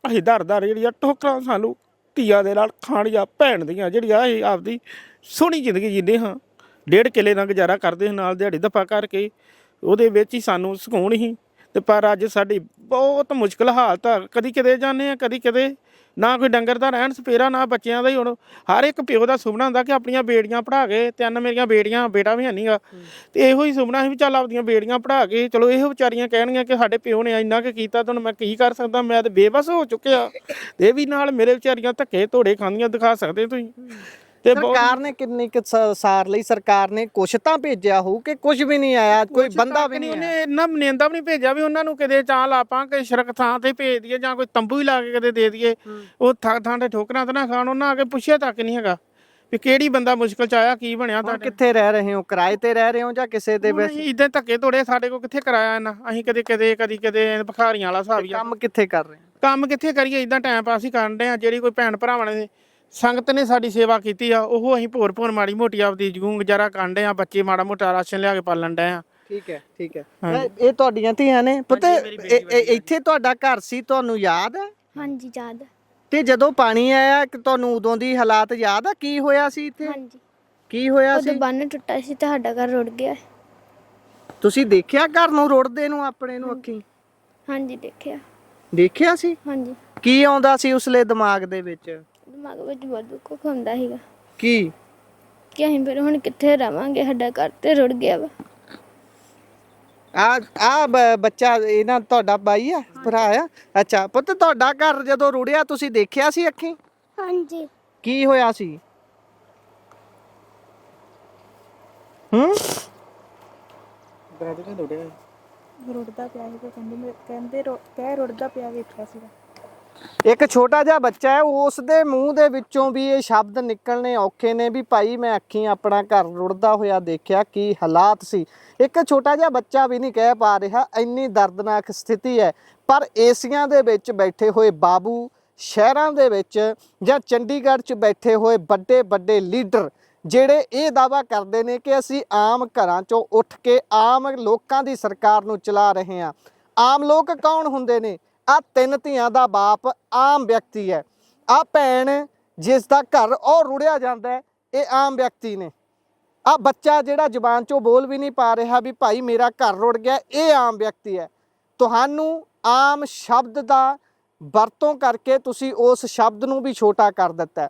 ਅਸੀਂ ਦਰ ਜਿਹੜੀ ਆ ਠੋਕਰਾਂ ਸਾਨੂੰ ਧੀਆਂ ਦੇ ਨਾਲ ਖਾਣੀਆਂ, ਭੈਣ ਦੀਆਂ ਜਿਹੜੀਆਂ ਅਸੀਂ ਆਪਦੀ ਸੋਹਣੀ ਜ਼ਿੰਦਗੀ ਜੀਂਦੇ ਹਾਂ, 1.5 ਕਿੱਲੇ ਦਾ ਗੁਜ਼ਾਰਾ ਕਰਦੇ ਨਾਲ ਦਿਹਾੜੀ ਧੱਪਾ ਕਰਕੇ, ਉਹਦੇ ਵਿੱਚ ਹੀ ਸਾਨੂੰ ਸਕੂਨ ਸੀ ਤੇ ਪਰ ਅੱਜ ਸਾਡੀ ਬਹੁਤ ਮੁਸ਼ਕਲ ਹਾਲਤ ਆ। ਕਦੀ ਕਿਤੇ ਜਾਂਦੇ ਆ, ਕਦੀ ਕਿਤੇ, ਨਾ ਕੋਈ ਡੰਗਰ ਦਾ ਰਹਿਣ ਸਪੇਰਾ, ਨਾ ਬੱਚਿਆਂ ਦਾ ਹੀ। ਹੁਣ ਹਰ ਇੱਕ ਪਿਓ ਦਾ ਸੁਪਨਾ ਹੁੰਦਾ ਕਿ ਆਪਣੀਆਂ ਬੇੜੀਆਂ ਪੜ੍ਹਾ ਕੇ, 3 ਮੇਰੀਆਂ ਬੇੜੀਆਂ, ਬੇਟਾ ਵੀ ਹੈ ਨਹੀਂਗਾ, ਤੇ ਇਹੋ ਹੀ ਸੁਪਨਾ ਸੀ ਵੀ ਚੱਲ ਆਪਦੀਆਂ ਬੇੜੀਆਂ ਪੜ੍ਹਾ ਕੇ ਚਲੋ ਇਹੋ ਵਿਚਾਰੀਆਂ ਕਹਿਣਗੀਆਂ ਕਿ ਸਾਡੇ ਪਿਓ ਨੇ ਇੰਨਾ ਕੁ ਕੀਤਾ, ਤੁਹਾਨੂੰ ਮੈਂ ਕੀ ਕਰ ਸਕਦਾ, ਮੈਂ ਤਾਂ ਬੇਬਸ ਹੋ ਚੁੱਕਿਆ। ਇਹ ਵੀ ਨਾਲ ਮੇਰੇ ਵਿਚਾਰੀਆਂ ਧੱਕੇ ਧੋੜੇ ਖਾਂਦੀਆਂ ਦਿਖਾ ਸਕਦੇ ਤੁਸੀਂ। ਤੇ ਸਰਕਾਰ ਨੇ ਕਿੰਨੀ ਕੁ ਸਾਰ ਲਈ? ਸਰਕਾਰ ਨੇ ਕੁਛ ਤਾਂ ਭੇਜਿਆ ਹੋਊ ਕਿ ਕੁਝ ਵੀ ਨਹੀਂ ਆਇਆ, ਕੋਈ ਬੰਦਾ ਵੀ ਨਹੀਂ ਆਇਆ? ਉਹਨੇ ਇੰਨਾ ਮਨੇਂਦਾ ਵੀ ਨਹੀਂ ਭੇਜਿਆ ਵੀ ਉਹਨਾਂ ਨੂੰ ਕਿਤੇ ਚਾਲ ਆਪਾਂ ਕਿ ਸੜਕ ਥਾਂ ਤੇ ਭੇਜ ਦਈਏ ਜਾਂ ਕੋਈ ਤੰਬੂ ਹੀ ਲਾ ਕੇ ਕਦੇ ਦੇ ਦਈਏ, ਉਹ ਥਾਂ ਤੇ ਠੋਕਰਾਂ ਤਾਂ ਨਾ ਖਾਣ। ਉਹਨਾਂ ਆ ਕੇ ਪੁੱਛਿਆ ਤੱਕ ਨਹੀਂ ਹੈਗਾ ਵੀ ਕਿਹੜੀ ਬੰਦਾ ਮੁਸ਼ਕਲ ਚ ਆਇਆ, ਕੀ ਬਣਿਆ ਹੁਣ ਤੁਹਾਡੇ। ਕਿੱਥੇ ਰਹਿ ਰਹੇ ਹੋ? ਕਿਰਾਏ ਤੇ ਰਹਿ ਰਹੇ ਹੋ ਜਾਂ ਕਿਸੇ ਦੇ ਵਿੱਚ? ਇਦਾਂ ਧੱਕੇ ਧੋੜੇ ਸਾਡੇ ਕੋਲ ਕਿੱਥੇ ਕਰਾਇਆ ਇਹਨਾਂ। ਅਸੀਂ ਕਦੇ ਭਿਖਾਰੀਆਂ ਵਾਲਾ ਹਿਸਾਬ ਹੀ ਆ। ਕੰਮ ਕਿੱਥੇ ਕਰ ਰਹੇ ਹੋ? ਕੰਮ ਕਿੱਥੇ ਕਰੀਏ, ਇਦਾਂ ਟਾਈਮ ਪਾਸ ਹੀ ਕਰਨ ਡਏ ਆ। ਜਿਹੜੀ ਕੋਈ ਭੈਣ ਭਰਾਵਾਂ ਨੇ ਸੰਗਤ ਨੇ ਸਾਡੀ ਸੇਵਾ ਕੀਤੀ ਆ, ਉਹ ਅਸੀਂ ਭੋਰ ਮਾੜੀ ਮੋਟੀ ਆਪਦੀ ਗੁਜ਼ਾਰਾ ਕਰਨ ਡਏ ਆ। ਬੱਚੇ ਮਾੜਾ ਮੋਟਾ ਰਾਸ਼ਨ ਲਿਆ ਕੇ ਪਾਲਣ ਡਏ ਆ। ਠੀਕ ਹੈ, ਠੀਕ ਹੈ। ਇਹ ਤੁਹਾਡੀਆਂ ਧੀਆਂ ਨੇ ਪੁੱਤ? ਇੱਥੇ ਤੁਹਾਡਾ ਘਰ ਸੀ, ਤੁਹਾਨੂੰ ਯਾਦ ਹੈ? ਹਾਂਜੀ ਯਾਦ ਆ। ਤੇ ਜਦੋਂ ਪਾਣੀ ਆਇਆ ਕਿ ਤੁਹਾਨੂੰ ਉਦੋਂ ਦੀ ਹਾਲਾਤ ਯਾਦ ਆ? ਕੀ ਹੋਇਆ ਸੀ ਇੱਥੇ? ਹਾਂਜੀ ਕੀ ਹੋਇਆ ਉਦੋਂ ਸੀ? ਬੰਨ ਟੁੱਟਾ ਸੀ ਤੇ ਸਾਡਾ ਘਰ ਰੁੜ ਗਿਆ। ਤੁਸੀਂ ਦੇਖਿਆ ਘਰ ਨੂੰ ਰੁੜਦੇ ਨੂੰ ਆਪਣੇ ਨੂੰ ਅੱਖੀਂ? ਹਾਂਜੀ ਦੇਖਿਆ। ਦੇਖਿਆ ਸੀ? ਹਾਂਜੀ ਕੀ ਆਉਂਦਾ ਸੀ ਉਸਲੇ ਦਿਮਾਗ ਦੇ ਵਿੱਚ? ਦਿਮਾਗ ਵਿੱਚ ਬਹੁਤ ਦੁੱਖ ਹੁੰਦਾ ਸੀਗਾ ਕੀ? ਕਿ ਅਸੀਂ ਫਿਰ ਹੁਣ ਕਿੱਥੇ ਰਵਾਂਗੇ, ਸਾਡਾ ਘਰ ਤੇ ਰੁੜ ਗਿਆ ਵਾ। ਬੱਚਾ ਇਹਨਾਂ ਤੁਹਾਡਾ ਬਾਈ ਆ, ਭਰਾ ਆ? ਅੱਛਾ ਪੁੱਤ, ਤੁਹਾਡਾ ਘਰ ਜਦੋਂ ਰੁੜਿਆ ਤੁਸੀਂ ਦੇਖਿਆ ਸੀ ਅੱਖੀਂ? ਹਾਂਜੀ ਕੀ ਹੋਇਆ ਸੀ? ਰੁੜਦਾ ਪਿਆ ਸੀ, ਕਹਿੰਦੇ ਕਹਿ ਰੁੜਦਾ ਪਿਆ, ਵੇਖਿਆ ਸੀਗਾ। ਇੱਕ ਛੋਟਾ ਜਿਹਾ ਬੱਚਾ ਹੈ, ਉਸ ਦੇ ਮੂੰਹ ਦੇ ਵਿੱਚੋਂ ਵੀ ਇਹ ਸ਼ਬਦ ਨਿਕਲਣੇ ਔਖੇ ਨੇ ਵੀ ਭਾਈ ਮੈਂ ਅੱਖੀਂ ਆਪਣਾ ਘਰ ਰੁੜਦਾ ਹੋਇਆ ਦੇਖਿਆ, ਕੀ ਹਾਲਾਤ ਸੀ। ਇੱਕ ਛੋਟਾ ਜਿਹਾ ਬੱਚਾ ਵੀ ਨਹੀਂ ਕਹਿ ਪਾ ਰਿਹਾ, ਇੰਨੀ ਦਰਦਨਾਕ ਸਥਿਤੀ ਹੈ। ਪਰ ਏਸੀਆਂ ਦੇ ਵਿੱਚ ਬੈਠੇ ਹੋਏ ਬਾਬੂ, ਸ਼ਹਿਰਾਂ ਦੇ ਵਿੱਚ ਜਾਂ ਚੰਡੀਗੜ੍ਹ 'ਚ ਬੈਠੇ ਹੋਏ ਵੱਡੇ ਵੱਡੇ ਲੀਡਰ ਜਿਹੜੇ ਇਹ ਦਾਅਵਾ ਕਰਦੇ ਨੇ ਕਿ ਅਸੀਂ ਆਮ ਘਰਾਂ 'ਚੋਂ ਉੱਠ ਕੇ ਆਮ ਲੋਕਾਂ ਦੀ ਸਰਕਾਰ ਨੂੰ ਚਲਾ ਰਹੇ ਹਾਂ। ਆਮ ਲੋਕ ਕੌਣ ਹੁੰਦੇ ਨੇ? ਆ 3 ਧੀਆਂ ਦਾ ਬਾਪ ਆਮ ਵਿਅਕਤੀ ਹੈ। ਆ ਭੈਣ ਜਿਸ ਦਾ ਘਰ ਉਹ ਰੁੜਿਆ ਜਾਂਦਾ ਹੈ, ਇਹ ਆਮ ਵਿਅਕਤੀ ਨੇ। ਆ ਬੱਚਾ ਜਿਹੜਾ ਜ਼ੁਬਾਨ 'ਚੋਂ ਬੋਲ ਵੀ ਨਹੀਂ ਪਾ ਰਿਹਾ ਵੀ ਭਾਈ ਮੇਰਾ ਘਰ ਰੁੜ ਗਿਆ, ਇਹ ਆਮ ਵਿਅਕਤੀ ਹੈ। ਤੁਹਾਨੂੰ ਆਮ ਸ਼ਬਦ ਦਾ ਵਰਤੋਂ ਕਰਕੇ ਤੁਸੀਂ ਉਸ ਸ਼ਬਦ ਨੂੰ ਵੀ ਛੋਟਾ ਕਰ ਦਿੱਤਾ।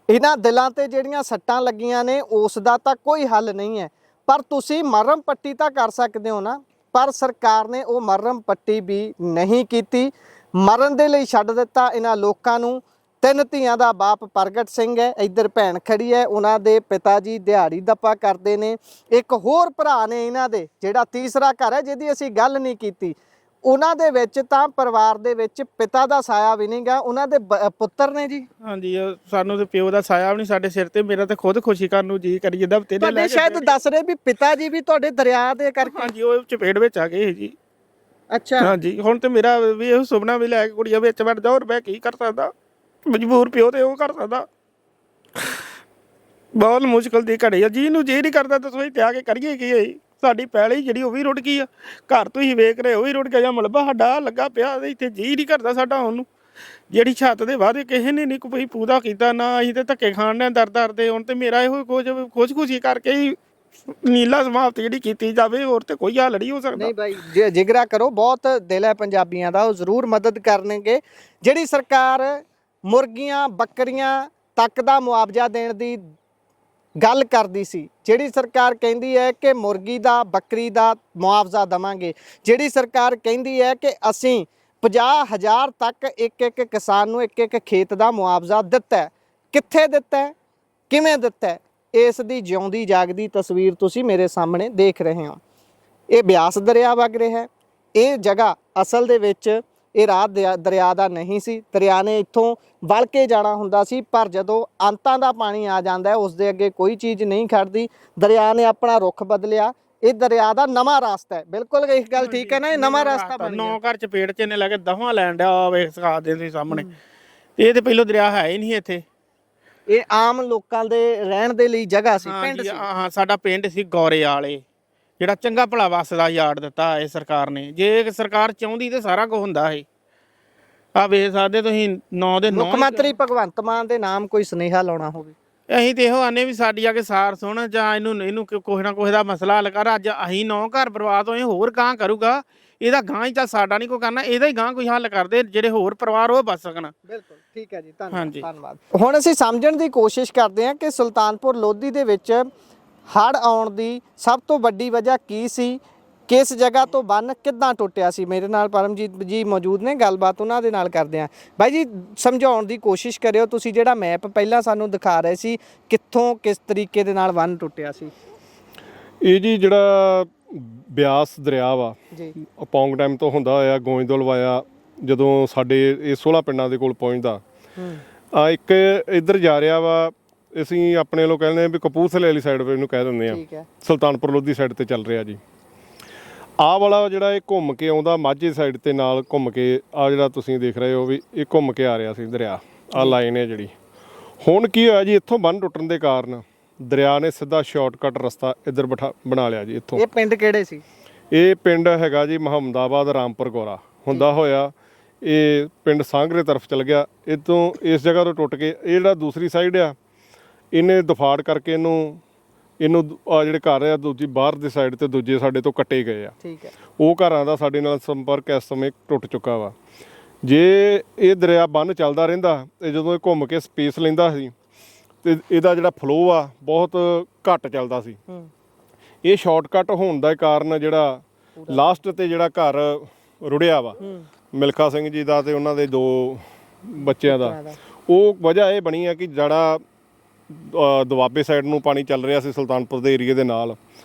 ਇਹਨਾਂ ਦਿਲਾਂ ਤੇ ਜਿਹੜੀਆਂ ਸੱਟਾਂ ਲੱਗੀਆਂ ਨੇ ਉਸ ਦਾ ਤਾਂ ਕੋਈ ਹੱਲ ਨਹੀਂ ਹੈ, ਪਰ ਤੁਸੀਂ ਮਰਹਮ ਪੱਟੀ ਤਾਂ ਕਰ ਸਕਦੇ ਹੋ ਨਾ। ਪਰ ਸਰਕਾਰ ਨੇ ਉਹ ਮਰਹਮ ਪੱਟੀ ਵੀ ਨਹੀਂ ਕੀਤੀ, ਮਰਨ ਦੇ ਲਈ ਛੱਡ ਦਿੱਤਾ ਇਹਨਾਂ ਲੋਕਾਂ ਨੂੰ। 3 ਧੀਆਂ ਦਾ ਬਾਪ ਪ੍ਰਗਟ ਸਿੰਘ ਹੈ, ਇੱਧਰ ਭੈਣ ਖੜੀ ਹੈ, ਉਹਨਾਂ ਦੇ ਪਿਤਾ ਜੀ ਦਿਹਾੜੀ ਦੱਪਾ ਕਰਦੇ ਨੇ। ਇੱਕ ਹੋਰ ਭਰਾ ਨੇ ਇਹਨਾਂ ਦੇ, ਜਿਹੜਾ ਤੀਸਰਾ ਘਰ ਹੈ ਜਿਹਦੀ ਅਸੀਂ ਗੱਲ ਨਹੀਂ ਕੀਤੀ, ਉਹਨਾਂ ਦੇ ਵਿੱਚ ਤਾਂ ਪਰਿਵਾਰ ਦੇ ਵਿੱਚ ਪਿਤਾ ਦਾ ਸਾਇਆ ਵੀ ਨਹੀਂਗਾ, ਉਹਨਾਂ ਦੇ ਪੁੱਤਰ ਨੇ ਜੀ। ਹਾਂਜੀ, ਸਾਨੂੰ ਤੇ ਪਿਓ ਦਾ ਸਾਇਆ ਵੀ ਨਹੀਂ ਸਾਡੇ ਸਿਰ ਤੇ। ਮੇਰਾ ਤਾਂ ਖੁਦ ਖੁਸ਼ੀ ਕਰਨ ਨੂੰ ਜੀ ਕਰੀ ਜਾਂਦਾ ਤੇਰੇ ਤੁਹਾਡੇ ਸ਼ਾਇਦ ਦੱਸ ਰਹੇ ਵੀ ਪਿਤਾ ਜੀ ਵੀ ਤੁਹਾਡੇ ਦਰਿਆ ਦੇ ਕਰਕੇ? ਹਾਂਜੀ, ਉਹ ਚਪੇੜ ਵਿੱਚ ਆ ਗਏ ਜੀ। ਅੱਛਾ। ਹਾਂਜੀ, ਹੁਣ ਤੇ ਮੇਰਾ ਵੀ ਇਹ ਸੁਪਨਾ ਵੀ ਲੈ ਕੇ ਕੁੜੀਆਂ ਵਿੱਚ ਵੜ ਜਾ, ਹੋਰ ਮੈਂ ਕੀ ਕਰ ਸਕਦਾ। ਮਜਬੂਰ ਪਿਓ ਤੇ ਉਹ ਕਰ ਸਕਦਾ। ਬਹੁਤ ਮੁਸ਼ਕਲ ਦੀ ਘੜੀ ਆ, ਜੀ ਨੂੰ ਜੀ ਨਹੀਂ ਕਰਦਾ ਦੱਸੋ ਅਸੀਂ ਤਿਆਗ ਕੇ ਕਰੀਏ ਕੀ ਹੈ। ਸਾਡੀ ਪੈਲੀ ਜਿਹੜੀ ਉਹ ਵੀ ਰੁੜ ਗਈ ਆ, ਘਰ ਤੁਸੀਂ ਵੇਖ ਰਹੇ ਉਹ ਵੀ ਰੁੜ ਗਿਆ, ਜਾਂ ਮਲਬਾ ਸਾਡਾ ਲੱਗਾ ਪਿਆ, ਇੱਥੇ ਜੀ ਨਹੀਂ ਕਰਦਾ ਸਾਡਾ ਉਹਨੂੰ। ਜਿਹੜੀ ਛੱਤ ਦੇ ਵਾਅਦੇ ਕਿਸੇ ਨੇ ਨਹੀਂ ਕੋਈ ਪੂਰਾ ਕੀਤਾ, ਨਾ ਅਸੀਂ ਤੇ ਧੱਕੇ ਖਾਣ ਨੇ ਦਰ ਦੇ। ਹੁਣ ਤੇ ਮੇਰਾ ਇਹੋ ਖੁਸ਼ੀ ਕਰਕੇ ਹੀ ਨੀਲਾ ਸਮਾਪਤ ਜਿਹੜੀ ਕੀਤੀ ਜਾਵੇ, ਹੋਰ ਤੇ ਕੋਈ ਹੱਲ ਨਹੀਂ ਹੋ ਸਕਦਾ। ਨਹੀਂ ਬਾਈ, ਜਿਗਰਾ ਕਰੋ, ਬਹੁਤ ਦਿਲ ਹੈ ਪੰਜਾਬੀਆਂ ਦਾ, ਉਹ ਜ਼ਰੂਰ ਮਦਦ ਕਰਨਗੇ। ਜਿਹੜੀ ਸਰਕਾਰ ਮੁਰਗੀਆਂ ਬੱਕਰੀਆਂ ਤੱਕ ਦਾ ਮੁਆਵਜ਼ਾ ਦੇਣ ਦੀ ਗੱਲ ਕਰਦੀ ਸੀ, ਜਿਹੜੀ ਸਰਕਾਰ ਕਹਿੰਦੀ ਹੈ ਕਿ ਮੁਰਗੀ ਦਾ ਬੱਕਰੀ ਦਾ ਮੁਆਵਜ਼ਾ ਦੇਵਾਂਗੇ, ਜਿਹੜੀ ਸਰਕਾਰ ਕਹਿੰਦੀ ਹੈ ਕਿ ਅਸੀਂ 50,000 ਤੱਕ ਇੱਕ ਕਿਸਾਨ ਨੂੰ ਇੱਕ ਖੇਤ ਦਾ ਮੁਆਵਜ਼ਾ ਦਿੱਤਾ ਹੈ, ਕਿੱਥੇ ਦਿੱਤਾ ਹੈ, ਕਿਵੇਂ ਦਿੱਤਾ ਹੈ, ਇਸ ਦੀ ਜਿਉਂਦੀ ਜਾਗਦੀ ਤਸਵੀਰ ਤੁਸੀਂ ਮੇਰੇ ਸਾਹਮਣੇ ਦੇਖ ਰਹੇ ਹੋ। ਇਹ ਬਿਆਸ ਦਰਿਆ ਵਗ ਰਿਹਾ ਹੈ। ਇਹ ਜਗ੍ਹਾ ਅਸਲ ਦੇ ਵਿੱਚ ਇਹ ਰਾਹ ਦਰਿਆ ਦਾ ਨਹੀਂ ਸੀ, ਦਰਿਆ ਨੇ ਇੱਥੋਂ ਵਲ ਕੇ ਜਾਣਾ ਹੁੰਦਾ ਸੀ, ਪਰ ਜਦੋਂ ਅੰਤਾਂ ਦਾ ਪਾਣੀ ਆ ਜਾਂਦਾ ਹੈ ਉਸ ਦੇ ਅੱਗੇ ਕੋਈ ਚੀਜ਼ ਨਹੀਂ ਖੜਦੀ। ਦਰਿਆ ਨੇ ਆਪਣਾ ਰੁੱਖ ਬਦਲਿਆ, ਇਹ ਦਰਿਆ ਦਾ ਨਵਾਂ ਰਾਸਤਾ ਹੈ। ਬਿਲਕੁਲ ਇਹ ਗੱਲ ਠੀਕ ਹੈ ਨਾ, ਇਹ ਨਵਾਂ ਰਾਸਤਾ ਬਣ ਗਿਆ। 9 ਘਰ ਚਪੇੜ ਚ ਇਹਨੇ ਲੈ ਕੇ 10ਵਾਂ ਲੈਣ ਡਿਆ, ਵੇਖ ਸਿਖਾ ਦੇ ਤੁਸੀਂ ਸਾਹਮਣੇ। ਇਹ ਤੇ ਪਹਿਲੋਂ ਦਰਿਆ ਹੈ ਹੀ ਨਹੀਂ ਇੱਥੇ। ਇਹ ਆਮ ਲੋਕਾਂ ਦੇ ਰਹਿਣ ਦੇ ਲਈ ਜਗ੍ਹਾ ਸੀ, ਪਿੰਡ ਸੀ। ਹਾਂ, ਸਾਡਾ ਪਿੰਡ ਸੀ ਗੌਰੇ ਵਾਲੇ, ਜਿਹੜਾ ਚੰਗਾ ਭਲਾ ਵਸਦਾ ਯਾਰਡ ਦਿੱਤਾ ਇਹ ਸਰਕਾਰ ਨੇ। ਜੇ ਸਰਕਾਰ ਚਾਹੁੰਦੀ ਤੇ ਸਾਰਾ ਕੁਝ ਹੁੰਦਾ ਹੈ। ਆ ਵੇਖ ਸਕਦੇ ਤੁਸੀਂ 9 ਦੇ 9 ਮੁੱਖ ਮੰਤਰੀ ਭਗਵੰਤ ਮਾਨ ਦੇ ਨਾਮ ਕੋਈ ਸੁਨੇਹਾ ਲਾਉਣਾ ਹੋਵੇ? ਅਸੀਂ ਤੇ ਇਹੋ ਆਨੇ ਵੀ ਸਾਡੀ ਆ ਕੇ ਸਾਰ ਸੁਣ, ਜਾਂ ਇਹਨੂੰ ਕੁਛ ਨਾ ਕੁਛ ਦਾ ਮਸਲਾ ਹੱਲ ਕਰ। ਅੱਜ ਅਸੀਂ 9 ਘਰ ਬਰਬਾਦ ਹੋਏ, ਹੋਰ ਕਾਂ ਕਰੂਗਾ। ਇਹਦਾ ਗਾਂ ਹੀ ਚੱਲ ਸਾਡਾ ਨਹੀਂ ਕੋਈ ਕਰਨਾ, ਇਹਦਾ ਹੀ ਗਾਂ ਕੋਈ ਹੱਲ ਕਰਦੇ ਜਿਹੜੇ ਹੋਰ ਪਰਿਵਾਰ ਉਹ ਬਚ ਸਕਣ। ਬਿਲਕੁਲ ਠੀਕ ਹੈ ਜੀ, ਹਾਂਜੀ। ਧੰਨਵਾਦ। ਹੁਣ ਅਸੀਂ ਸਮਝਣ ਦੀ ਕੋਸ਼ਿਸ਼ ਕਰਦੇ ਹਾਂ ਕਿ ਸੁਲਤਾਨਪੁਰ ਲੋਧੀ ਦੇ ਵਿੱਚ ਹੜ੍ਹ ਆਉਣ ਦੀ ਸਭ ਤੋਂ ਵੱਡੀ ਵਜ੍ਹਾ ਕੀ ਸੀ, ਕਿਸ ਜਗ੍ਹਾ ਤੋਂ ਬੰਨ ਕਿੱਦਾਂ ਟੁੱਟਿਆ ਸੀ। ਮੇਰੇ ਨਾਲ ਪਰਮਜੀਤ ਜੀ ਮੌਜੂਦ ਨੇ, ਗੱਲਬਾਤ ਉਹਨਾਂ ਦੇ ਨਾਲ ਕਰਦੇ ਹਾਂ। ਬਾਈ ਜੀ ਸਮਝਾਉਣ ਦੀ ਕੋਸ਼ਿਸ਼ ਕਰਿਓ, ਤੁਸੀਂ ਜਿਹੜਾ ਮੈਪ ਪਹਿਲਾਂ ਸਾਨੂੰ ਦਿਖਾ ਰਹੇ ਸੀ, ਕਿੱਥੋਂ ਕਿਸ ਤਰੀਕੇ ਦੇ ਨਾਲ ਬੰਨ ਟੁੱਟਿਆ ਸੀ। ਇਹ ਜੀ ਜਿਹੜਾ ਬਿਆਸ ਦਰਿਆ ਵਾ ਜੀ ਪੌਂਗ ਡੈਮ ਤੋਂ ਹੁੰਦਾ ਹੋਇਆ ਗੋਇੰਦਵਾਲ ਵਾਇਆ ਜਦੋਂ ਸਾਡੇ ਇਹ 16 ਪਿੰਡਾਂ ਦੇ ਕੋਲ ਪਹੁੰਚਦਾ ਆ, ਇੱਕ ਇੱਧਰ ਜਾ ਰਿਹਾ ਵਾ, ਅਸੀਂ ਆਪਣੇ ਵੱਲੋਂ ਕਹਿੰਦੇ ਆ ਵੀ ਕਪੂਰਥਲੇ ਵਾਲੀ ਸਾਈਡ ਇਹਨੂੰ ਕਹਿ ਦਿੰਦੇ ਆ, ਠੀਕ ਹੈ। ਸੁਲਤਾਨਪੁਰ ਲੋਧੀ ਸਾਈਡ ਤੇ ਚੱਲ ਰਿਹਾ ਜੀ। ਆਹ ਵਾਲਾ ਜਿਹੜਾ ਇਹ ਘੁੰਮ ਕੇ ਆਉਂਦਾ ਮਾਝੇ ਸਾਈਡ ਤੇ ਨਾਲ ਘੁੰਮ ਕੇ, ਆ ਜਿਹੜਾ ਤੁਸੀਂ ਦੇਖ ਰਹੇ ਹੋ ਵੀ ਇਹ ਘੁੰਮ ਕੇ ਆ ਰਿਹਾ ਸੀ ਦਰਿਆ, ਆਹ ਲਾਈਨ ਹੈ ਜਿਹੜੀ। ਹੁਣ ਕੀ ਹੋਇਆ ਜੀ, ਇੱਥੋਂ ਬੰਨ ਟੁੱਟਣ ਦੇ ਕਾਰਨ ਦਰਿਆ ਨੇ ਸਿੱਧਾ ਸ਼ਾਰਟਕਟ ਰਸਤਾ ਇੱਧਰ ਬਣਾ ਲਿਆ ਜੀ। ਇੱਥੋਂ ਇਹ ਪਿੰਡ ਕਿਹੜੇ ਸੀ? ਇਹ ਪਿੰਡ ਹੈਗਾ ਜੀ ਮੁਹੰਮਦਾਬਾਦ ਰਾਮਪੁਰ ਗੋਰਾ ਹੁੰਦਾ ਹੋਇਆ, ਇਹ ਪਿੰਡ ਸਾਂਗਰੇ ਤਰਫ ਚਲ ਗਿਆ। ਇੱਥੋਂ ਇਸ ਜਗ੍ਹਾ ਤੋਂ ਟੁੱਟ ਕੇ ਇਹ ਜਿਹੜਾ ਦੂਸਰੀ ਸਾਈਡ ਆ, ਇਹਨੇ ਦਫਾੜ ਕਰਕੇ ਇਹਨੂੰ ਆ ਜਿਹੜੇ ਘਰ ਆ ਦੂਜੀ ਬਾਹਰ ਦੀ ਸਾਈਡ ਤੇ ਦੂਜੇ ਸਾਡੇ ਤੋਂ ਕੱਟੇ ਗਏ ਆ। ਠੀਕ ਹੈ। ਉਹ ਘਰਾਂ ਦਾ ਸਾਡੇ ਨਾਲ ਸੰਪਰਕ ਇਸ ਸਮੇਂ ਟੁੱਟ ਚੁੱਕਾ ਵਾ। ਜੇ ਇਹ ਦਰਿਆ ਬੰਨ ਚੱਲਦਾ ਰਹਿੰਦਾ ਤੇ ਜਦੋਂ ਇਹ ਘੁੰਮ ਕੇ ਸਪੇਸ ਲੈਂਦਾ ਸੀ ਤੇ ਇਹਦਾ ਜਿਹੜਾ ਫਲੋ ਆ ਬਹੁਤ ਘੱਟ ਚੱਲਦਾ ਸੀ। ਇਹ ਸ਼ਾਰਟਕਟ ਹੋਣ ਦਾ ਕਾਰਨ ਜਿਹੜਾ ਲਾਸਟ ਤੇ ਜਿਹੜਾ ਘਰ ਰੁੜਿਆ ਵਾ ਮਿਲਖਾ ਸਿੰਘ ਜੀ ਦਾ ਤੇ ਉਹਨਾਂ ਦੇ 2 ਬੱਚਿਆਂ ਦਾ, ਉਹ ਵਜ੍ਹਾ ਇਹ ਬਣੀ ਆ ਕਿ ਜਿਹੜਾ ਦੁਆਬੇ ਸਾਈਡ ਨੂੰ ਪਾਣੀ ਚੱਲ ਰਿਹਾ ਸੀ ਸੁਲਤਾਨਪੁਰ ਦੇ ਏਰੀਏ ਦੇ ਨਾਲ,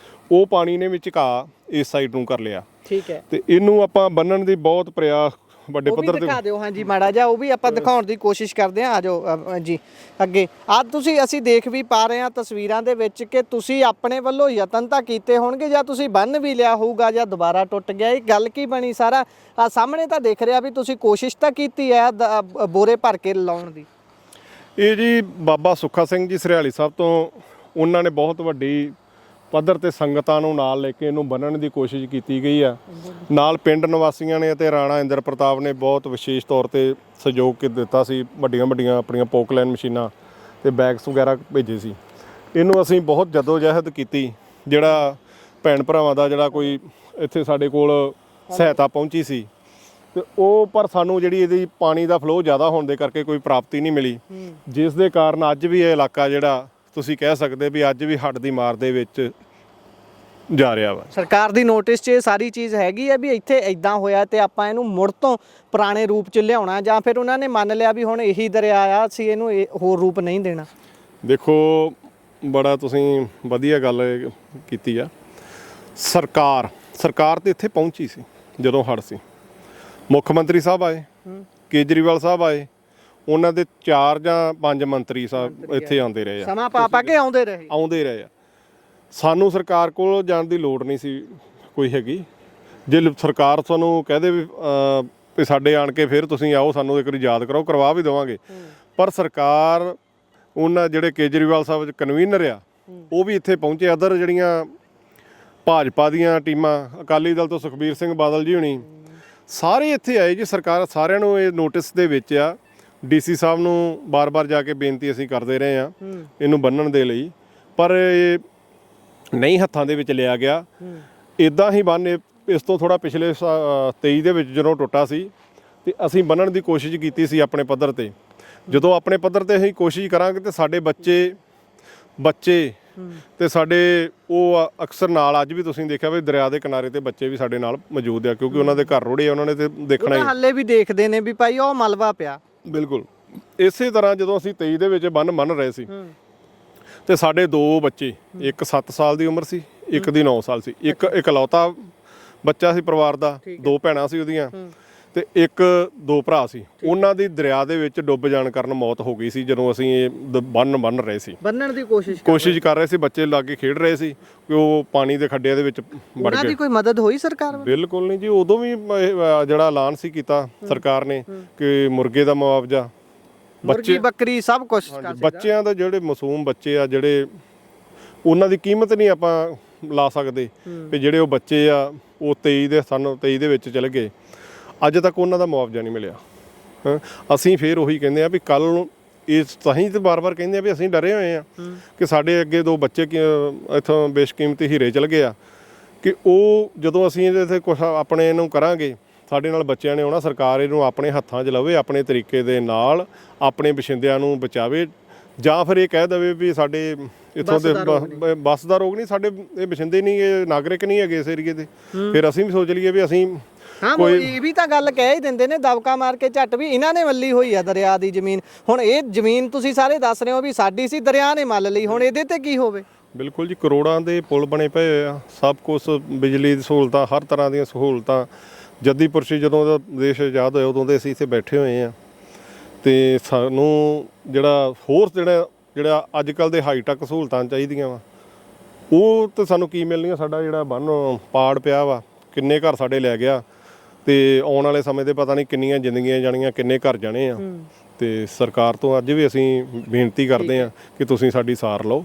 ਉਹ ਪਾਣੀ ਨੇ ਵਿੱਚ ਘਾ ਇਸ ਸਾਈਡ ਨੂੰ ਕਰ ਲਿਆ। ਠੀਕ ਹੈ। ਤੇ ਇਹਨੂੰ ਆਪਾਂ ਬੰਨਣ ਦੀ ਬਹੁਤ ਪ੍ਰਯਾਸ ਵੱਡੇ ਪੱਧਰ ਤੇ ਦਿਖਾ ਦਿਓ। ਹਾਂਜੀ ਮਾੜਾ ਜਿਹਾ ਉਹ ਵੀ ਆਪਾਂ ਦਿਖਾਉਣ ਦੀ ਕੋਸ਼ਿਸ਼ ਕਰਦੇ ਹਾਂ। ਆ ਜਾਓ ਜੀ ਅੱਗੇ। ਆ ਤੁਸੀਂ ਅਸੀਂ ਦੇਖ ਵੀ ਪਾ ਰਹੇ ਹਾਂ ਤਸਵੀਰਾਂ ਦੇ ਵਿੱਚ ਕਿ ਤੁਸੀਂ ਆਪਣੇ ਵੱਲੋਂ ਯਤਨ ਤਾਂ ਕੀਤੇ ਹੋਣਗੇ, ਜਾਂ ਤੁਸੀਂ ਬੰਨ ਵੀ ਲਿਆ ਹੋਊਗਾ ਜਾਂ ਦੁਬਾਰਾ ਟੁੱਟ ਗਿਆ, ਇਹ ਗੱਲ ਕੀ ਬਣੀ ਸਾਰਾ? ਆ ਸਾਹਮਣੇ ਤਾਂ ਦਿਖ ਰਿਹਾ ਵੀ ਤੁਸੀਂ ਕੋਸ਼ਿਸ਼ ਤਾਂ ਕੀਤੀ ਹੈ ਬੋਰੇ ਭਰ ਕੇ ਲਾਉਣ ਦੀ। ਇਹ ਜੀ ਬਾਬਾ ਸੁੱਖਾ ਸਿੰਘ ਜੀ ਸਰਿਆਲੀ ਸਾਹਿਬ ਤੋਂ ਉਹਨਾਂ ਨੇ ਬਹੁਤ ਵੱਡੀ ਪੱਧਰ ਤੇ ਸੰਗਤਾਂ ਨੂੰ ਨਾਲ ਲੈ ਕੇ ਇਹਨੂੰ ਬੰਨਣ ਦੀ ਕੋਸ਼ਿਸ਼ ਕੀਤੀ ਗਈ ਆ। ਨਾਲ ਪਿੰਡ ਨਿਵਾਸੀਆਂ ਨੇ ਅਤੇ ਰਾਣਾ ਇੰਦਰ ਪ੍ਰਤਾਪ ਨੇ ਬਹੁਤ ਵਿਸ਼ੇਸ਼ ਤੌਰ ਤੇ ਸਹਿਯੋਗ ਦਿੱਤਾ ਸੀ। ਵੱਡੀਆਂ ਆਪਣੀਆਂ ਪੋਕਲਾਈਨ ਮਸ਼ੀਨਾਂ ਤੇ ਬੈਗਸ ਵਗੈਰਾ ਭੇਜੇ ਸੀ। ਇਹਨੂੰ ਅਸੀਂ ਬਹੁਤ ਜਦੋਜਹਿਦ ਕੀਤੀ, ਜਿਹੜਾ ਭੈਣ ਭਰਾਵਾਂ ਦਾ ਜਿਹੜਾ ਕੋਈ ਇੱਥੇ ਸਾਡੇ ਕੋਲ ਸਹਾਇਤਾ ਪਹੁੰਚੀ ਸੀ ਤੇ ਉਹ, ਪਰ ਸਾਨੂੰ ਜਿਹੜੀ ਇਹਦੀ ਪਾਣੀ ਦਾ ਫਲੋ ਜ਼ਿਆਦਾ ਹੋਣ ਦੇ ਕਰਕੇ ਕੋਈ ਪ੍ਰਾਪਤੀ ਨਹੀਂ ਮਿਲੀ, ਜਿਸ ਦੇ ਕਾਰਨ ਅੱਜ ਵੀ ਇਹ ਇਲਾਕਾ ਜਿਹੜਾ ਤੁਸੀਂ ਕਹਿ ਸਕਦੇ ਵੀ ਅੱਜ ਵੀ ਹੱਡ ਦੀ ਮਾਰ ਦੇ ਵਿੱਚ ਜਾ ਰਿਹਾ ਵਾ। ਸਰਕਾਰ ਦੀ ਨੋਟਿਸ 'ਚ ਇਹ ਸਾਰੀ ਚੀਜ਼ ਹੈਗੀ ਹੈ ਵੀ ਇੱਥੇ ਇਦਾਂ ਹੋਇਆ ਤੇ ਆਪਾਂ ਇਹਨੂੰ ਮੁੜ ਤੋਂ ਪੁਰਾਣੇ ਰੂਪ 'ਚ ਲਿਆਉਣਾ, ਜਾਂ ਫਿਰ ਉਹਨਾਂ ਨੇ ਮੰਨ ਲਿਆ ਵੀ ਹੁਣ ਇਹੀ ਦਰਿਆ ਆ, ਅਸੀਂ ਇਹਨੂੰ ਹੋਰ ਰੂਪ ਨਹੀਂ ਦੇਣਾ? ਦੇਖੋ, ਬੜਾ ਤੁਸੀਂ ਵਧੀਆ ਗੱਲ ਕੀਤੀ ਆ। ਸਰਕਾਰ ਤੇ ਇੱਥੇ ਪਹੁੰਚੀ ਸੀ ਜਦੋਂ ਹੜ੍ਹ ਸੀ। ਮੁੱਖ ਮੰਤਰੀ ਸਾਹਿਬ ਆਏ, ਕੇਜਰੀਵਾਲ ਸਾਹਿਬ ਆਏ, ਉਹਨਾਂ ਦੇ 4 ਜਾਂ 5 ਮੰਤਰੀ ਸਾਹਿਬ ਇੱਥੇ ਆਉਂਦੇ ਰਹੇ ਆ। ਸਮਾਂ ਪਾ ਕੇ ਆਉਂਦੇ ਰਹੇ ਆ। ਸਾਨੂੰ ਸਰਕਾਰ ਕੋਲ ਜਾਣ ਦੀ ਲੋੜ ਨਹੀਂ ਸੀ ਕੋਈ ਹੈਗੀ। ਜੇ ਸਰਕਾਰ ਤੁਹਾਨੂੰ ਕਹਦੇ ਵੀ ਸਾਡੇ ਆਣ ਕੇ ਫਿਰ ਤੁਸੀਂ ਆਓ ਸਾਨੂੰ ਇੱਕ ਵਾਰੀ ਯਾਦ ਕਰਾਓ, ਕਰਵਾ ਵੀ ਦੇਵਾਂਗੇ। ਪਰ ਸਰਕਾਰ, ਉਹਨਾਂ ਜਿਹੜੇ ਕੇਜਰੀਵਾਲ ਸਾਹਿਬ ਕਨਵੀਨਰ ਆ, ਉਹ ਵੀ ਇੱਥੇ ਪਹੁੰਚੇ। ਅਦਰ ਜਿਹੜੀਆਂ ਭਾਜਪਾ ਦੀਆਂ ਟੀਮਾਂ, ਅਕਾਲੀ ਦਲ ਤੋਂ ਸੁਖਬੀਰ ਸਿੰਘ ਬਾਦਲ ਜੀ ਹੋਣੀ, ਸਾਰੇ ਇੱਥੇ ਆਏ ਜੀ। ਸਰਕਾਰ ਸਾਰਿਆਂ ਨੂੰ ਇਹ ਨੋਟਿਸ ਦੇ ਵਿੱਚ ਆ। ਡੀਸੀ ਸਾਹਿਬ ਨੂੰ ਬਾਰ-ਬਾਰ ਜਾ ਕੇ ਬੇਨਤੀ ਅਸੀਂ ਕਰਦੇ ਰਹੇ ਆ ਇਹਨੂੰ ਬੰਨਣ ਦੇ ਲਈ, ਪਰ ਇਹ ਨਹੀਂ ਹੱਥਾਂ ਦੇ ਵਿੱਚ ਲਿਆ ਗਿਆ। ਇਦਾਂ ਹੀ ਬੰਨ ਇਸ ਤੋਂ ਥੋੜਾ ਪਿਛਲੇ 23 ਦੇ ਵਿੱਚ ਜਦੋਂ ਟੁੱਟਾ ਸੀ ਤੇ ਅਸੀਂ ਬੰਨਣ ਦੀ ਕੋਸ਼ਿਸ਼ ਕੀਤੀ ਸੀ ਆਪਣੇ ਪੱਧਰ ਤੇ। ਜਦੋਂ ਆਪਣੇ ਪੱਧਰ ਤੇ ਅਸੀਂ ਕੋਸ਼ਿਸ਼ ਕਰਾਂਗੇ ਤੇ ਸਾਡੇ ਬੱਚੇ ਤੇ ਸਾਡੇ ਉਹ ਅਕਸਰ ਨਾਲ, ਅੱਜ ਵੀ ਤੁਸੀਂ ਦੇਖਿਆ ਵੀ ਦਰਿਆ ਦੇ ਕਿਨਾਰੇ ਤੇ ਬੱਚੇ ਵੀ ਸਾਡੇ ਨਾਲ ਮੌਜੂਦ ਆ, ਕਿਉਂਕਿ ਉਹਨਾਂ ਦੇ ਘਰ ਰੁੜੇ, ਉਹਨਾਂ ਨੇ ਤੇ ਦੇਖਣਾ ਹੀ। ਹਾਲੇ ਵੀ ਦੇਖਦੇ ਨੇ ਵੀ ਭਾਈ ਉਹ ਮਲਬਾ ਪਿਆ। ਬਿਲਕੁਲ ਇਸੇ ਤਰ੍ਹਾਂ ਜਦੋਂ ਅਸੀਂ 23 ਦੇ ਵਿੱਚ ਬੰਨ ਰਹੇ ਸੀ ਤੇ ਸਾਡੇ 2 ਬੱਚੇ, ਇੱਕ 7 ਸਾਲ ਦੀ ਉਮਰ ਸੀ, ਇੱਕ ਦੀ 9 ਸਾਲ ਸੀ। ਇੱਕ ਇਕਲੌਤਾ ਬੱਚਾ ਸੀ ਪਰਿਵਾਰ ਦਾ, 2 ਭੈਣਾਂ ਸੀ ਉਹਦੀਆਂ ਤੇ 2 ਭਰਾ ਸੀ। ਉਹਨਾਂ ਦੀ ਦਰਿਆ ਦੇ ਵਿੱਚ ਡੁੱਬ ਜਾਣ ਕਾਰਨ ਮੌਤ ਹੋ ਗਈ ਸੀ ਜਦੋਂ ਅਸੀਂ ਇਹ ਬੰਨ ਰਹੇ ਸੀ। ਬੰਨਣ ਦੀ ਕੋਸ਼ਿਸ਼ ਕਰ ਰਹੇ ਸੀ। ਬੱਚੇ ਲਾਗੇ ਖੇਡ ਰਹੇ ਸੀ ਕਿ ਉਹ ਪਾਣੀ ਦੇ ਖੱਡਿਆਂ ਦੇ ਵਿੱਚ ਵੜ ਉਹਨਾਂ ਦੀ ਕੋਈ ਮਦਦ ਹੋਈ ਸਰਕਾਰ ਵੱਲੋਂ? ਬਿਲਕੁਲ ਨਹੀਂ ਜੀ। ਉਦੋਂ ਵੀ ਜਿਹੜਾ ਐਲਾਨ ਸੀ ਕੀਤਾ ਸਰਕਾਰ ਨੇ ਕਿ ਮੁਰਗੇ ਦਾ ਮੁਆਵਜ਼ਾ, ਮੁਰਗੀ ਬੱਕਰੀ ਸਭ ਕੁਝ, ਬੱਚਿਆਂ ਦਾ ਜਿਹੜੇ ਮਾਸੂਮ ਬੱਚੇ ਆ, ਜਿਹੜੇ ਉਹਨਾਂ ਦੀ ਕੀਮਤ ਨਹੀਂ ਆਪਾਂ ਲਾ ਸਕਦੇ ਵੀ ਜਿਹੜੇ ਉਹ ਬੱਚੇ ਆ ਉਹ 23 ਦੇ ਵਿੱਚ ਚਲੇ ਗਏ, ਅੱਜ ਤੱਕ ਉਹਨਾਂ ਦਾ ਮੁਆਵਜ਼ਾ ਨਹੀਂ ਮਿਲਿਆ। ਅਸੀਂ ਫਿਰ ਉਹੀ ਕਹਿੰਦੇ ਆ ਵੀ ਕੱਲ ਨੂੰ ਇਸ ਤਾਂ ਤੇ ਬਾਰ-ਬਾਰ ਕਹਿੰਦੇ ਆ ਵੀ ਅਸੀਂ ਡਰੇ ਹੋਏ ਆ ਕਿ ਸਾਡੇ ਅੱਗੇ 2 ਬੱਚੇ ਇੱਥੋਂ ਬੇਸ਼ਕੀਮਤੀ ਹੀਰੇ ਚਲ ਗਏ ਆ ਕਿ ਉਹ ਜਦੋਂ ਅਸੀਂ ਇਹਦੇ ਤੇ ਕੁਛ ਆਪਣੇ ਇਹਨੂੰ ਕਰਾਂਗੇ, ਸਾਡੇ ਨਾਲ ਬੱਚਿਆਂ ਨੇ ਆਉਣਾ, ਸਰਕਾਰ ਇਹਨੂੰ ਆਪਣੇ ਹੱਥਾਂ 'ਚ ਲਵੇ, ਆਪਣੇ ਤਰੀਕੇ ਦੇ ਨਾਲ ਆਪਣੇ ਬਸ਼ਿੰਦਿਆਂ ਨੂੰ ਬਚਾਵੇ, ਜਾਂ ਫਿਰ ਇਹ ਕਹਿ ਦੇਵੇ ਵੀ ਸਾਡੇ ਇੱਥੋਂ ਦੇ ਬੱਸ ਦਾ ਰੋਗ ਨਹੀਂ, ਸਾਡੇ ਇਹ ਬਸ਼ਿੰਦੇ ਨਹੀਂ, ਇਹ ਨਾਗਰਿਕ ਨਹੀਂ ਹੈਗੇ ਇਸ ਏਰੀਏ ਦੇ। ਫਿਰ ਅਸੀਂ ਵੀ ਸੋਚ ਲਈਏ ਵੀ ਅਸੀਂ ਹਾਂ ਇਹ ਵੀ ਤਾਂ ਗੱਲ ਕਹਿ ਹੀ ਦਿੰਦੇ ਨੇ ਦਬਕਾ ਮਾਰ ਕੇ ਝੱਟ ਵੀ ਇਹਨਾਂ ਨੇ ਮੱਲੀ ਹੋਈ ਆ ਦਰਿਆ ਦੀ ਜ਼ਮੀਨ। ਹੁਣ ਇਹ ਜ਼ਮੀਨ ਤੁਸੀਂ ਸਾਰੇ ਦੱਸ ਰਹੇ ਹੋ ਵੀ ਸਾਡੀ ਸੀ, ਦਰਿਆ ਨੇ ਮੱਲ ਲਈ, ਹੁਣ ਇਹਦੇ ਤੇ ਕੀ ਹੋਵੇ? ਬਿਲਕੁਲ ਜੀ, ਕਰੋੜਾਂ ਦੇ ਪੁਲ ਬਣੇ ਪਏ ਹੋਏ ਆ, ਸਭ ਕੁਝ, ਬਿਜਲੀ ਦੀ ਸਹੂਲਤਾਂ, ਹਰ ਤਰ੍ਹਾਂ ਦੀਆਂ ਸਹੂਲਤਾਂ। ਜੱਦੀ ਪੁਰਸ਼ੀ ਜਦੋਂ ਦਾ ਦੇਸ਼ ਆਜ਼ਾਦ ਹੋਇਆ ਉਦੋਂ ਦੇ ਅਸੀਂ ਇੱਥੇ ਬੈਠੇ ਹੋਏ ਆ, ਤੇ ਸਾਨੂੰ ਜਿਹੜਾ ਅੱਜ ਕੱਲ੍ਹ ਦੇ ਹਾਈਟੈਕ ਸਹੂਲਤਾਂ ਚਾਹੀਦੀਆਂ ਵਾ, ਉਹ ਤਾਂ ਸਾਨੂੰ ਕੀ ਮਿਲਣੀਆਂ? ਸਾਡਾ ਜਿਹੜਾ ਬੰਨ੍ਹ ਪਾੜ ਪਿਆ ਵਾ, ਕਿੰਨੇ ਘਰ ਸਾਡੇ ਲੈ ਗਿਆ, ਤੇ ਆਉਣ ਵਾਲੇ ਸਮੇਂ ਦੇ ਪਤਾ ਨਹੀਂ ਕਿੰਨੀਆਂ ਜ਼ਿੰਦਗੀਆਂ ਜਾਣੀਆਂ, ਕਿੰਨੇ ਘਰ ਜਾਣੇ ਆ। ਤੇ ਸਰਕਾਰ ਤੋਂ ਅੱਜ ਵੀ ਅਸੀਂ ਬੇਨਤੀ ਕਰਦੇ ਹਾਂ ਕਿ ਤੁਸੀਂ ਸਾਡੀ ਸਾਰ ਲਓ,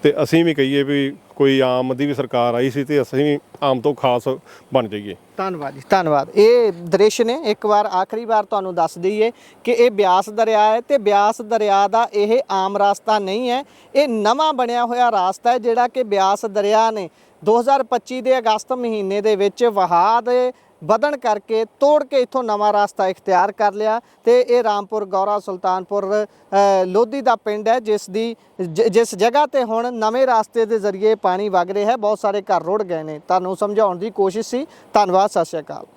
ਤੇ ਅਸੀਂ ਵੀ ਕਹੀਏ ਵੀ ਕੋਈ ਆਮ ਦੀ ਵੀ ਸਰਕਾਰ ਆਈ ਸੀ ਤੇ ਅਸੀਂ ਆਮ ਤੋਂ ਖਾਸ ਬਣ ਜਾਈਏ। ਧੰਨਵਾਦ ਜੀ, ਧੰਨਵਾਦ। ਇਹ ਦ੍ਰਿਸ਼ ਨੇ, ਇੱਕ ਵਾਰ ਆਖਰੀ ਵਾਰ ਤੁਹਾਨੂੰ ਦੱਸ ਦਈਏ ਕਿ ਇਹ ਬਿਆਸ ਦਰਿਆ ਹੈ, ਤੇ ਬਿਆਸ ਦਰਿਆ ਦਾ ਇਹ ਆਮ ਰਾਸਤਾ ਨਹੀਂ ਹੈ, ਇਹ ਨਵਾਂ ਬਣਿਆ ਹੋਇਆ ਰਾਸਤਾ ਹੈ ਜਿਹੜਾ ਕਿ ਬਿਆਸ ਦਰਿਆ ਨੇ 2025 ਦੇ ਅਗਸਤ ਮਹੀਨੇ ਦੇ ਵਿੱਚ ਵਹਾਅ ਦੇ ਵਧਣ ਕਰਕੇ ਤੋੜ ਕੇ ਇੱਥੋਂ ਨਵਾਂ ਰਸਤਾ ਇਖਤਿਆਰ ਕਰ ਲਿਆ, ਤੇ ਇਹ ਰਾਮਪੁਰ ਗੌਰਾ ਸੁਲਤਾਨਪੁਰ ਲੋਧੀ ਦਾ ਪਿੰਡ ਹੈ ਜਿਸ ਜਗ੍ਹਾ ਤੇ ਹੁਣ ਨਵੇਂ ਰਸਤੇ ਦੇ ਜ਼ਰੀਏ ਪਾਣੀ ਵਗ ਰਿਹਾ ਹੈ। ਬਹੁਤ ਸਾਰੇ ਘਰ ਰੁੜ ਗਏ ਨੇ। ਤੁਹਾਨੂੰ ਸਮਝਾਉਣ ਦੀ ਕੋਸ਼ਿਸ਼ ਸੀ। ਧੰਨਵਾਦ, ਸਤਿ ਸ਼੍ਰੀ ਅਕਾਲ।